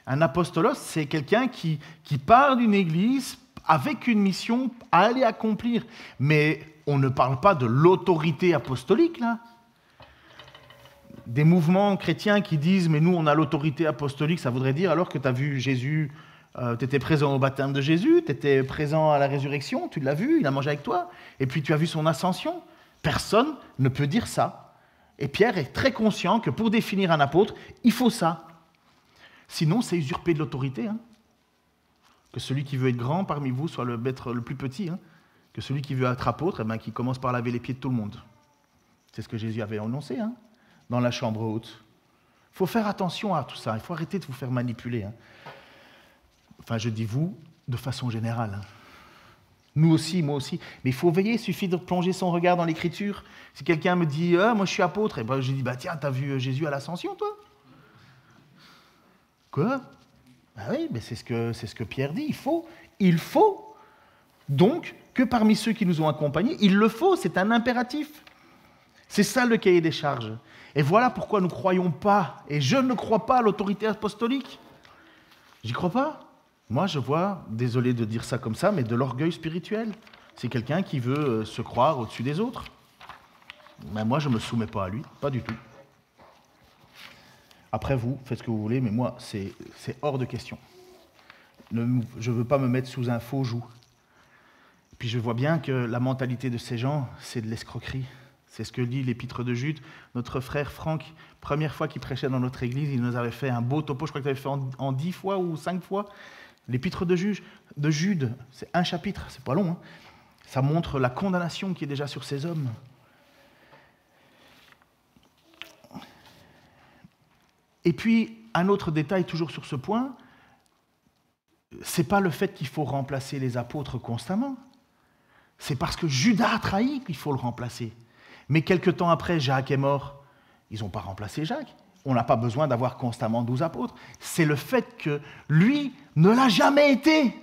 Un apostolos, c'est quelqu'un qui part d'une église avec une mission à aller accomplir. Mais on ne parle pas de l'autorité apostolique, là. Des mouvements chrétiens qui disent « mais nous, on a l'autorité apostolique », ça voudrait dire alors que tu as vu Jésus, tu étais présent au baptême de Jésus, tu étais présent à la résurrection, tu l'as vu, il a mangé avec toi, et puis tu as vu son ascension. Personne ne peut dire ça. Et Pierre est très conscient que pour définir un apôtre, il faut ça. Sinon, c'est usurper de l'autorité. Hein. Que celui qui veut être grand parmi vous soit le plus petit. Hein. Que celui qui veut être apôtre, qui commence par laver les pieds de tout le monde. C'est ce que Jésus avait annoncé, hein, dans la chambre haute. Il faut faire attention à tout ça. Il faut arrêter de vous faire manipuler. Hein. Enfin, je dis vous, de façon générale. Hein. Nous aussi, moi aussi. Mais il faut veiller, il suffit de plonger son regard dans l'Écriture. Si quelqu'un me dit « moi je suis apôtre », et ben, je dis « tiens, t'as vu Jésus à l'ascension, toi ?» Quoi? Ben oui, mais c'est ce que Pierre dit. Il faut donc que parmi ceux qui nous ont accompagnés, il le faut, c'est un impératif. C'est ça le cahier des charges. Et voilà pourquoi nous ne croyons pas, et je ne crois pas à l'autorité apostolique. J'y crois pas. Moi, je vois, désolé de dire ça comme ça, mais de l'orgueil spirituel. C'est quelqu'un qui veut se croire au-dessus des autres. Mais moi, je ne me soumets pas à lui, pas du tout. Après, vous, faites ce que vous voulez, mais moi, c'est hors de question. Je ne veux pas me mettre sous un faux joug. Puis je vois bien que la mentalité de ces gens, c'est de l'escroquerie. C'est ce que dit l'Épître de Jude. Notre frère Franck, première fois qu'il prêchait dans notre église, il nous avait fait un beau topo, je crois qu'il avait fait en 10 fois ou 5 fois. L'Épître de Jude, c'est un chapitre, c'est pas long. Hein. Ça montre la condamnation qui est déjà sur ces hommes. Et puis, un autre détail toujours sur ce point, c'est pas le fait qu'il faut remplacer les apôtres constamment. C'est parce que Judas a trahi qu'il faut le remplacer. Mais quelque temps après, Jacques est mort. Ils n'ont pas remplacé Jacques. On n'a pas besoin d'avoir constamment 12 apôtres. C'est le fait que lui ne l'a jamais été.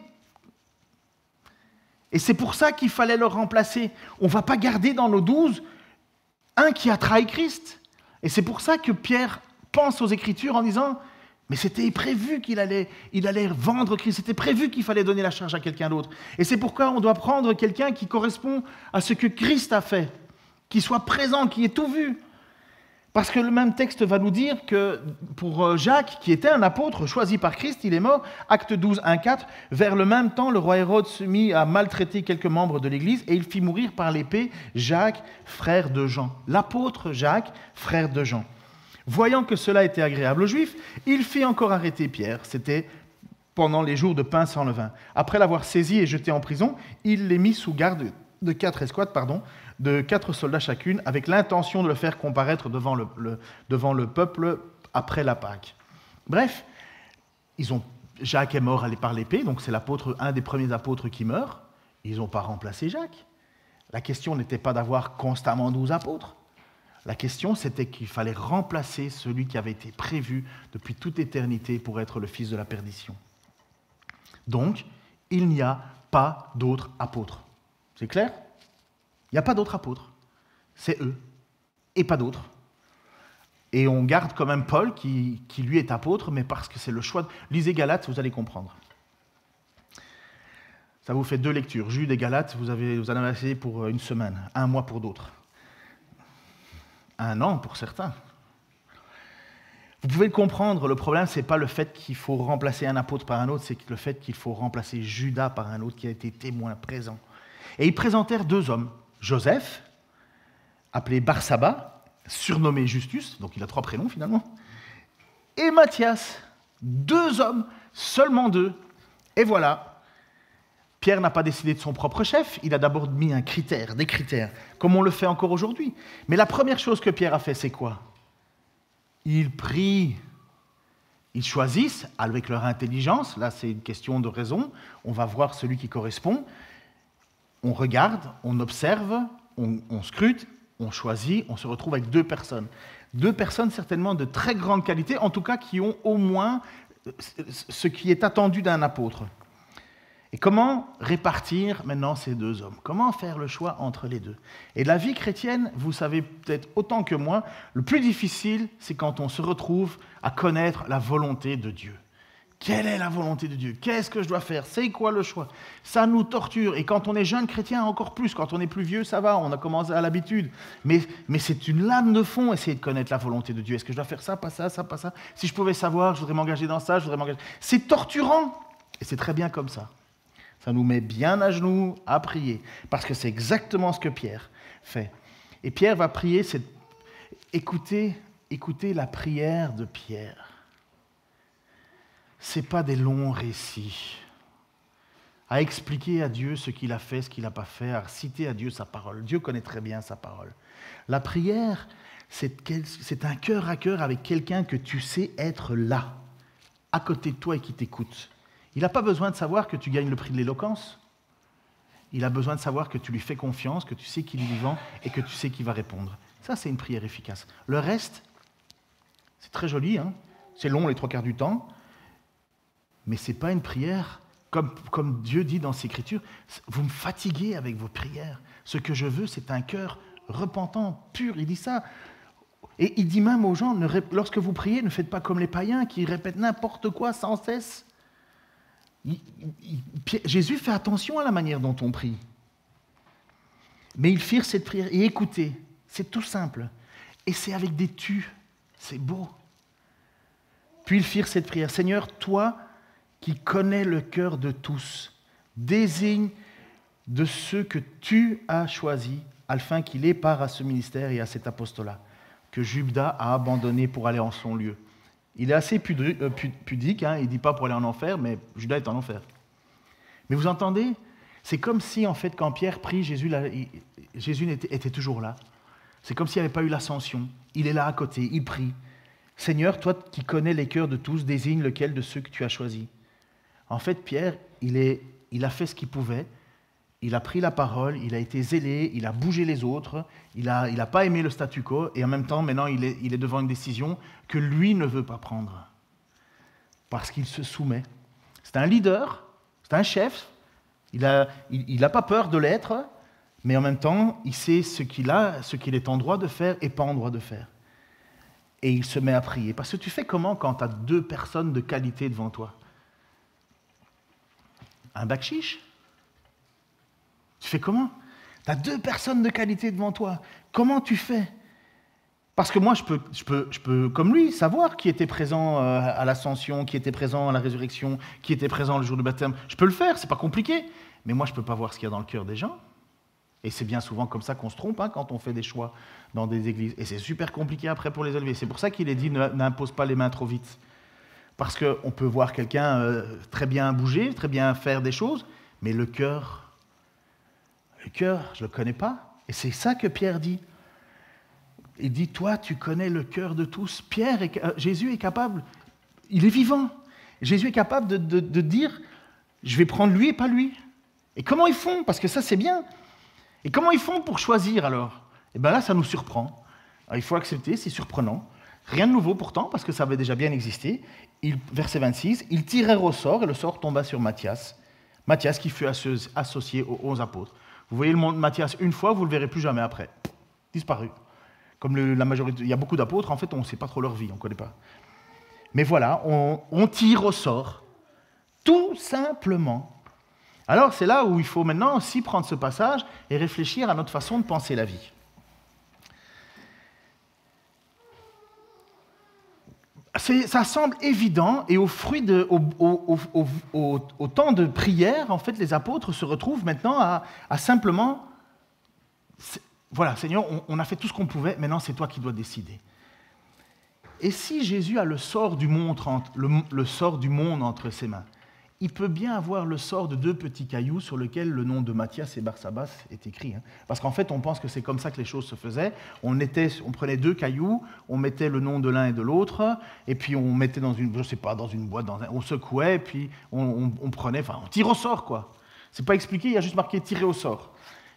Et c'est pour ça qu'il fallait le remplacer. On ne va pas garder dans nos 12 un qui a trahi Christ. Et c'est pour ça que Pierre pense aux Écritures en disant « Mais c'était prévu qu'il allait vendre Christ, c'était prévu qu'il fallait donner la charge à quelqu'un d'autre. » Et c'est pourquoi on doit prendre quelqu'un qui correspond à ce que Christ a fait, qui soit présent, qui ait tout vu. Parce que le même texte va nous dire que pour Jacques, qui était un apôtre choisi par Christ, il est mort, Acte 12, 1, 4, vers le même temps, le roi Hérode se mit à maltraiter quelques membres de l'Église et il fit mourir par l'épée Jacques, frère de Jean. L'apôtre Jacques, frère de Jean. Voyant que cela était agréable aux Juifs, il fit encore arrêter Pierre. C'était pendant les jours de pain sans levain. Après l'avoir saisi et jeté en prison, il les mit sous garde de 4 escouades, de 4 soldats chacune, avec l'intention de le faire comparaître devant le peuple après la Pâque. Bref, Jacques est mort par l'épée, donc c'est un des premiers apôtres qui meurt. Ils n'ont pas remplacé Jacques. La question n'était pas d'avoir constamment 12 apôtres. La question, c'était qu'il fallait remplacer celui qui avait été prévu depuis toute éternité pour être le fils de la perdition. Donc, il n'y a pas d'autres apôtres. C'est clair ? Il n'y a pas d'autres apôtres. C'est eux. Et pas d'autres. Et on garde quand même Paul, qui lui est apôtre, mais parce que c'est le choix. Lisez Galates, vous allez comprendre. Ça vous fait 2 lectures. Jude et Galates, vous en avez assez pour une semaine. 1 mois pour d'autres. 1 an pour certains. Vous pouvez le comprendre, le problème, ce n'est pas le fait qu'il faut remplacer un apôtre par un autre, c'est le fait qu'il faut remplacer Judas par un autre qui a été témoin présent. Et ils présentèrent 2 hommes. Joseph, appelé Barsaba, surnommé Justus, donc il a 3 prénoms finalement, et Matthias, 2 hommes, seulement 2. Et voilà, Pierre n'a pas décidé de son propre chef, il a d'abord mis des critères, comme on le fait encore aujourd'hui. Mais la première chose que Pierre a fait, c'est quoi ? Ils prient, ils choisissent avec leur intelligence, là c'est une question de raison, on va voir celui qui correspond. On regarde, on observe, on scrute, on choisit, on se retrouve avec 2 personnes. 2 personnes certainement de très grande qualité, en tout cas qui ont au moins ce qui est attendu d'un apôtre. Et comment répartir maintenant ces 2 hommes ? Comment faire le choix entre les 2 ? Et la vie chrétienne, vous savez peut-être autant que moi, le plus difficile, c'est quand on se retrouve à connaître la volonté de Dieu. Quelle est la volonté de Dieu ? Qu'est-ce que je dois faire ? C'est quoi le choix ? Ça nous torture. Et quand on est jeune chrétien, encore plus. Quand on est plus vieux, ça va, on a commencé à l'habitude. Mais c'est une lame de fond, essayer de connaître la volonté de Dieu. Est-ce que je dois faire ça, pas ça, pas ça ? Si je pouvais savoir, je voudrais m'engager dans ça, je voudrais m'engager... C'est torturant. Et c'est très bien comme ça. Ça nous met bien à genoux à prier. Parce que c'est exactement ce que Pierre fait. Et Pierre va prier, écoutez la prière de Pierre. Ce n'est pas des longs récits à expliquer à Dieu ce qu'il a fait, ce qu'il n'a pas fait, à citer à Dieu sa parole. Dieu connaît très bien sa parole. La prière, c'est un cœur à cœur avec quelqu'un que tu sais être là, à côté de toi et qui t'écoute. Il n'a pas besoin de savoir que tu gagnes le prix de l'éloquence. Il a besoin de savoir que tu lui fais confiance, que tu sais qu'il est vivant et que tu sais qu'il va répondre. Ça, c'est une prière efficace. Le reste, c'est très joli, hein ? C'est long les 3/4 du temps. Mais ce n'est pas une prière, comme Dieu dit dans ses Écritures, vous me fatiguez avec vos prières. Ce que je veux, c'est un cœur repentant, pur. Il dit ça. Et il dit même aux gens, lorsque vous priez, ne faites pas comme les païens qui répètent n'importe quoi sans cesse. Jésus fait attention à la manière dont on prie. Mais ils firent cette prière. Et écoutez, c'est tout simple. Et c'est avec des tu. C'est beau. Puis ils firent cette prière. Seigneur, toi qui connais le cœur de tous, désigne de ceux que tu as choisis, afin qu'il ait part à ce ministère et à cet apostolat, que Judas a abandonné pour aller en son lieu. Il est assez pudique, hein, il ne dit pas pour aller en enfer, mais Judas est en enfer. Mais vous entendez ? C'est comme si, en fait, quand Pierre prie, Jésus était toujours là. C'est comme s'il n'y avait pas eu l'ascension. Il est là à côté, il prie. Seigneur, toi qui connais les cœurs de tous, désigne lequel de ceux que tu as choisis. En fait, Pierre, il a fait ce qu'il pouvait. il a pris la parole, il a été zélé, il a bougé les autres, il n'a pas aimé le statu quo, et en même temps, maintenant, il est devant une décision que lui ne veut pas prendre. Parce qu'il se soumet. C'est un leader, c'est un chef, il n'a pas peur de l'être, mais en même temps, il sait ce qu'il est en droit de faire et pas en droit de faire. Et il se met à prier. Parce que tu fais comment quand tu as 2 personnes de qualité devant toi? Un bakshish? Tu fais comment? Tu as 2 personnes de qualité devant toi. Comment tu fais? Parce que moi, je peux, comme lui, savoir qui était présent à l'ascension, qui était présent à la résurrection, qui était présent le jour du baptême. Je peux le faire, c'est pas compliqué. Mais moi, je ne peux pas voir ce qu'il y a dans le cœur des gens. Et c'est bien souvent comme ça qu'on se trompe quand on fait des choix dans des églises. Et c'est super compliqué après pour les élever. C'est pour ça qu'il est dit n'impose pas les mains trop vite. Parce qu'on peut voir quelqu'un très bien bouger, très bien faire des choses, mais le cœur, je ne le connais pas. Et c'est ça que Pierre dit. Il dit, toi, tu connais le cœur de tous. Jésus est capable, il est vivant. Jésus est capable de dire, je vais prendre lui et pas lui. Et comment ils font? Parce que ça, c'est bien. Et comment ils font pour choisir alors? Et bien là, ça nous surprend. Alors, il faut accepter, c'est surprenant. Rien de nouveau pourtant, parce que ça avait déjà bien existé. Verset 26, ils tirèrent au sort et le sort tomba sur Matthias. Matthias qui fut associé aux 11 apôtres. Vous voyez le monde Matthias une fois, vous ne le verrez plus jamais après. Disparu. Comme la majorité, il y a beaucoup d'apôtres, en fait, on ne sait pas trop leur vie, on ne connaît pas. Mais voilà, on tire au sort, tout simplement. Alors, c'est là où il faut maintenant aussi prendre ce passage et réfléchir à notre façon de penser la vie. Ça semble évident, et au temps de prière, en fait, les apôtres se retrouvent maintenant à simplement... Voilà, Seigneur, on a fait tout ce qu'on pouvait, maintenant c'est toi qui dois décider. Et si Jésus a le sort du monde entre ses mains, il peut bien avoir le sort de 2 petits cailloux sur lesquels le nom de Matthias et Barsabas est écrit. Parce qu'en fait, on pense que c'est comme ça que les choses se faisaient. On prenait 2 cailloux, on mettait le nom de l'un et de l'autre, et puis on mettait dans une boîte, on secouait, et puis on prenait, enfin, on tire au sort, quoi. C'est pas expliqué, il y a juste marqué tirer au sort.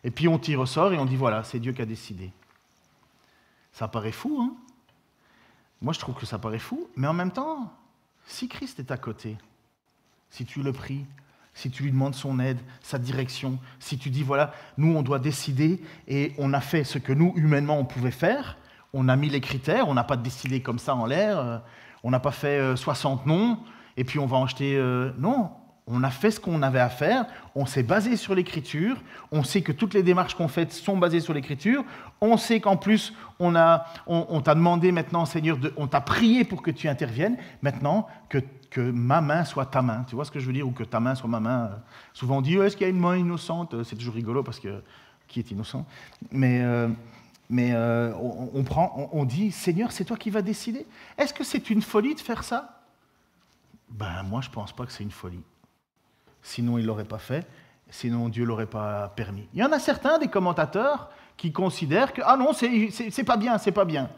Et puis on tire au sort et on dit voilà, c'est Dieu qui a décidé. Ça paraît fou, hein? Moi, je trouve que ça paraît fou, mais en même temps, si Christ est à côté, si tu le pries, si tu lui demandes son aide, sa direction, si tu dis, voilà, nous, on doit décider, et on a fait ce que nous, humainement, on pouvait faire, on a mis les critères, on n'a pas décidé comme ça en l'air, on n'a pas fait 60 noms, et puis on va en jeter... non, on a fait ce qu'on avait à faire, on s'est basé sur l'Écriture, on sait que toutes les démarches qu'on fait sont basées sur l'Écriture, on sait qu'en plus, on t'a demandé maintenant, Seigneur, on t'a prié pour que tu interviennes, maintenant que ma main soit ta main, tu vois ce que je veux dire, ou que ta main soit ma main. Souvent on dit, est-ce qu'il y a une main innocente? C'est toujours rigolo parce que qui est innocent? Mais on dit, Seigneur, c'est toi qui vas décider. Est-ce que c'est une folie de faire ça? Ben moi, je ne pense pas que c'est une folie. Sinon, il ne l'aurait pas fait, sinon Dieu ne l'aurait pas permis. Il y en a certains, des commentateurs, qui considèrent que, ah non, c'est pas bien, c'est pas bien.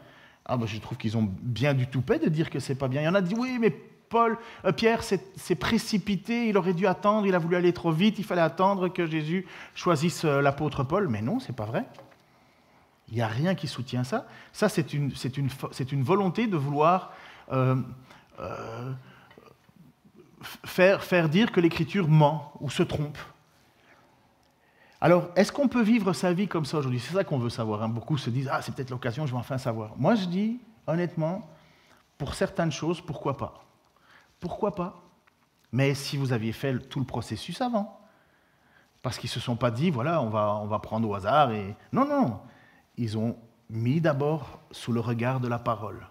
Ah ben, je trouve qu'ils ont bien du toupet de dire que c'est pas bien. Il y en a qui disent, oui, mais Pierre s'est précipité, il aurait dû attendre, il a voulu aller trop vite, il fallait attendre que Jésus choisisse l'apôtre Paul. Mais non, c'est pas vrai. Il n'y a rien qui soutient ça. Ça, c'est une volonté de vouloir faire dire que l'Écriture ment ou se trompe. Alors, est-ce qu'on peut vivre sa vie comme ça aujourd'hui? C'est ça qu'on veut savoir. Hein. Beaucoup se disent, ah, c'est peut-être l'occasion, je vais enfin savoir. Moi, je dis, honnêtement, pour certaines choses, pourquoi pas? Pourquoi pas? Mais si vous aviez fait tout le processus avant, parce qu'ils ne se sont pas dit, voilà, on va prendre au hasard. Et... Non. Ils ont mis d'abord sous le regard de la parole.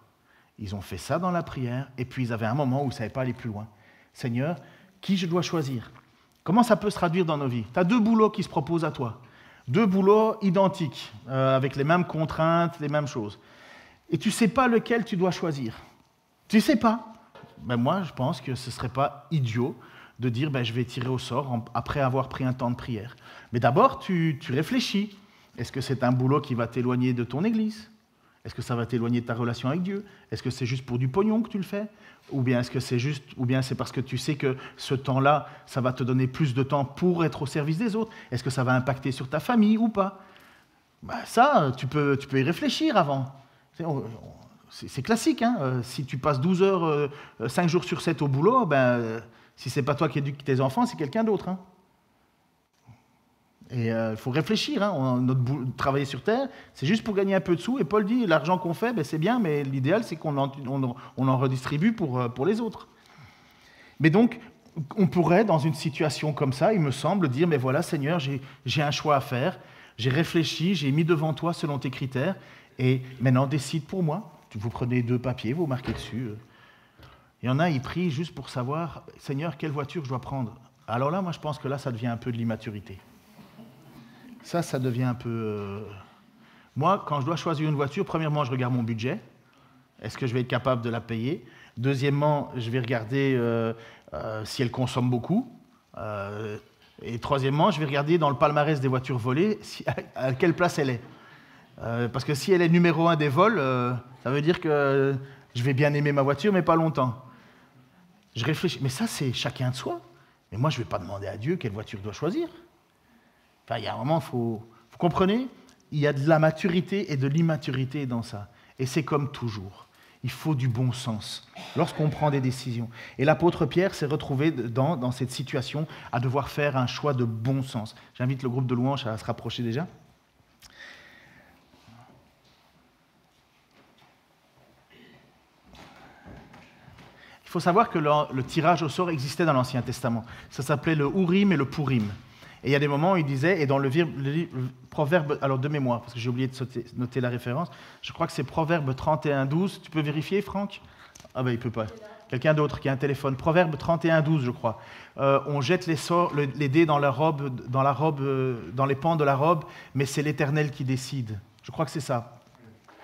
Ils ont fait ça dans la prière, et puis ils avaient un moment où ils ne savaient pas aller plus loin. Seigneur, qui je dois choisir? Comment ça peut se traduire dans nos vies? Tu as 2 boulots qui se proposent à toi. 2 boulots identiques, avec les mêmes contraintes, les mêmes choses. Et tu ne sais pas lequel tu dois choisir. Tu ne sais pas. Ben moi, je pense que ce ne serait pas idiot de dire je vais tirer au sort après avoir pris un temps de prière. Mais d'abord, tu réfléchis. Est-ce que c'est un boulot qui va t'éloigner de ton église? Est-ce que ça va t'éloigner de ta relation avec Dieu? Est-ce que c'est juste pour du pognon que tu le fais? Ou bien est-ce que c'est parce que tu sais que ce temps-là, ça va te donner plus de temps pour être au service des autres? Est-ce que ça va impacter sur ta famille ou pas? Ça, tu peux y réfléchir avant. C'est classique, hein. Si tu passes 12 heures, 5 jours sur 7 au boulot, si ce n'est pas toi qui éduques tes enfants, c'est quelqu'un d'autre. Hein. Et il faut réfléchir. Hein. Travailler sur Terre, c'est juste pour gagner un peu de sous. Et Paul dit, l'argent qu'on fait, c'est bien, mais l'idéal, c'est qu'on en redistribue pour les autres. Mais donc, on pourrait, dans une situation comme ça, il me semble, dire, mais voilà, Seigneur, j'ai un choix à faire. J'ai réfléchi, j'ai mis devant toi selon tes critères. Et maintenant, décide pour moi. Vous prenez 2 papiers, vous marquez dessus. Il y en a, ils prient juste pour savoir, Seigneur, quelle voiture je dois prendre. Alors là, moi, je pense que là, ça devient un peu de l'immaturité. Ça devient un peu... Moi, quand je dois choisir une voiture, premièrement, je regarde mon budget. Est-ce que je vais être capable de la payer? Deuxièmement, je vais regarder si elle consomme beaucoup. Et troisièmement, je vais regarder dans le palmarès des voitures volées à quelle place elle est. Parce que si elle est numéro 1 des vols, ça veut dire que je vais bien aimer ma voiture, mais pas longtemps. Je réfléchis. Mais ça, c'est chacun de soi. Mais moi, je ne vais pas demander à Dieu quelle voiture je dois choisir. Enfin, il y a un moment, vous comprenez? Il y a de la maturité et de l'immaturité dans ça. Et c'est comme toujours. Il faut du bon sens lorsqu'on prend des décisions. Et l'apôtre Pierre s'est retrouvé dans cette situation à devoir faire un choix de bon sens. J'invite le groupe de louanges à se rapprocher déjà. Il faut savoir que le tirage au sort existait dans l'Ancien Testament. Ça s'appelait le Urim et le Purim. Et il y a des moments où il disait, et dans le Proverbe, alors de mémoire, parce que j'ai oublié de noter la référence, je crois que c'est Proverbe 31:12. Tu peux vérifier, Franck? Ah ben il ne peut pas. Quelqu'un d'autre qui a un téléphone. Proverbe 31:12, je crois. On jette les dés dans les pans de la robe, mais c'est l'Éternel qui décide. Je crois que c'est ça.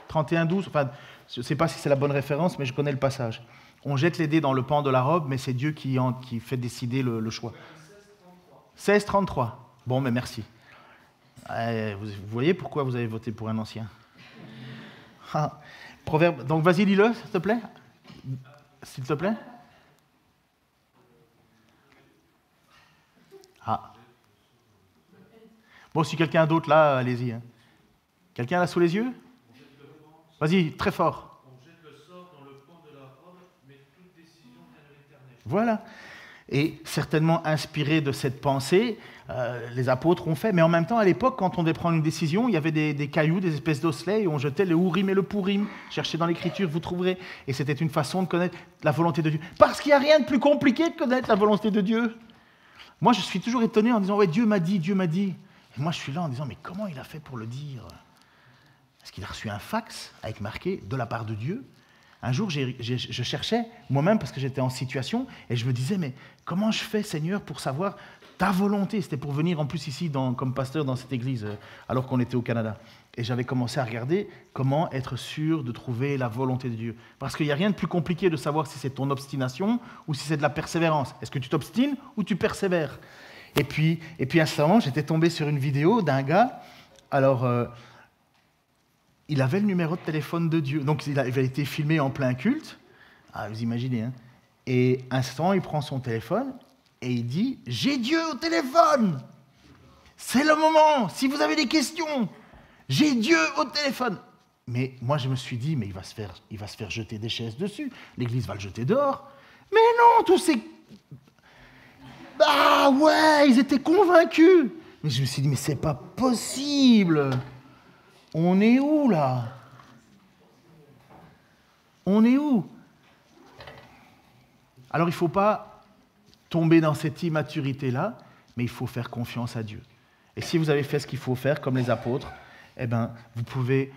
31:12, enfin, je ne sais pas si c'est la bonne référence, mais je connais le passage. On jette les dés dans le pan de la robe, mais c'est Dieu qui fait décider le choix. 16:33. Bon, mais merci. Vous voyez pourquoi vous avez voté pour un ancien? Proverbe. Donc, vas-y, lis-le, s'il te plaît. S'il te plaît. Bon, si quelqu'un d'autre là, allez-y. Hein. Quelqu'un là sous les yeux? Vas-y, très fort. Voilà. Et certainement inspiré de cette pensée, les apôtres ont fait. Mais en même temps, à l'époque, quand on devait prendre une décision, il y avait des cailloux, des espèces d'osselets, et on jetait le Urim et le Purim. Cherchez dans l'Écriture, vous trouverez. Et c'était une façon de connaître la volonté de Dieu. Parce qu'il n'y a rien de plus compliqué de connaître la volonté de Dieu. Moi, je suis toujours étonné en disant, ouais, Dieu m'a dit, Dieu m'a dit. Et moi, je suis là en disant, mais comment il a fait pour le dire? Est-ce qu'il a reçu un fax avec marqué de la part de Dieu? Un jour, je cherchais moi-même parce que j'étais en situation et je me disais, mais comment je fais, Seigneur, pour savoir ta volonté? C'était pour venir en plus ici comme pasteur dans cette église alors qu'on était au Canada. Et j'avais commencé à regarder comment être sûr de trouver la volonté de Dieu. Parce qu'il n'y a rien de plus compliqué de savoir si c'est ton obstination ou si c'est de la persévérance. Est-ce que tu t'obstines ou tu persévères? Et puis à ce moment, j'étais tombé sur une vidéo d'un gars. Alors... il avait le numéro de téléphone de Dieu. Donc, il avait été filmé en plein culte. Ah, vous imaginez, hein. Et un instant, il prend son téléphone et il dit « J'ai Dieu au téléphone! C'est le moment! Si vous avez des questions, j'ai Dieu au téléphone! » Mais moi, je me suis dit « Mais il va se faire jeter des chaises dessus. L'église va le jeter dehors. » Mais non, tous ces... Ah ouais, ils étaient convaincus. Mais je me suis dit « Mais c'est pas possible !» On est où, là? On est où? Alors, il ne faut pas tomber dans cette immaturité-là, mais il faut faire confiance à Dieu. Et si vous avez fait ce qu'il faut faire, comme les apôtres, eh bien, vous pouvez,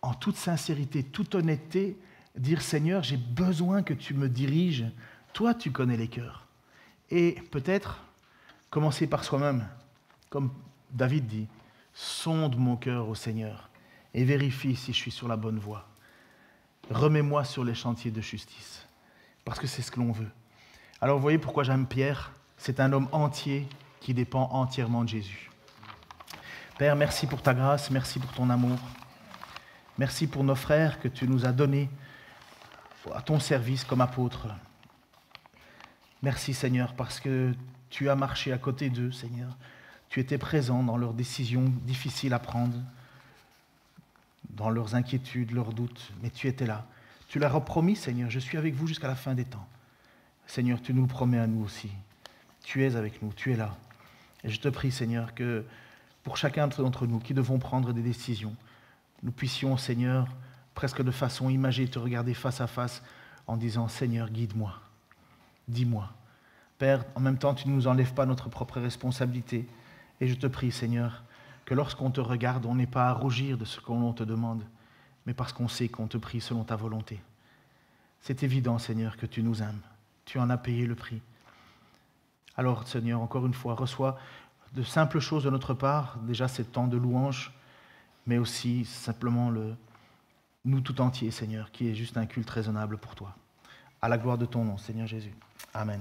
en toute sincérité, toute honnêteté, dire « Seigneur, j'ai besoin que tu me diriges. Toi, tu connais les cœurs. » Et peut-être commencer par soi-même, comme David dit. Sonde mon cœur au Seigneur et vérifie si je suis sur la bonne voie. Remets-moi sur les chantiers de justice, parce que c'est ce que l'on veut. Alors vous voyez pourquoi j'aime Pierre? C'est un homme entier qui dépend entièrement de Jésus. Père, merci pour ta grâce, merci pour ton amour. Merci pour nos frères que tu nous as donnés à ton service comme apôtres. Merci Seigneur parce que tu as marché à côté d'eux, Seigneur. Tu étais présent dans leurs décisions difficiles à prendre, dans leurs inquiétudes, leurs doutes, mais tu étais là. Tu leur as promis, Seigneur, je suis avec vous jusqu'à la fin des temps. Seigneur, tu nous le promets à nous aussi. Tu es avec nous, tu es là. Et je te prie, Seigneur, que pour chacun d'entre nous qui devons prendre des décisions, nous puissions, Seigneur, presque de façon imagée, te regarder face à face en disant, Seigneur, guide-moi, dis-moi. Père, en même temps, tu ne nous enlèves pas notre propre responsabilité. Et je te prie, Seigneur, que lorsqu'on te regarde, on n'ait pas à rougir de ce qu'on te demande, mais parce qu'on sait qu'on te prie selon ta volonté. C'est évident, Seigneur, que tu nous aimes. Tu en as payé le prix. Alors, Seigneur, encore une fois, reçois de simples choses de notre part, déjà ces temps de louange, mais aussi simplement nous tout entiers, Seigneur, qui est juste un culte raisonnable pour toi. À la gloire de ton nom, Seigneur Jésus. Amen.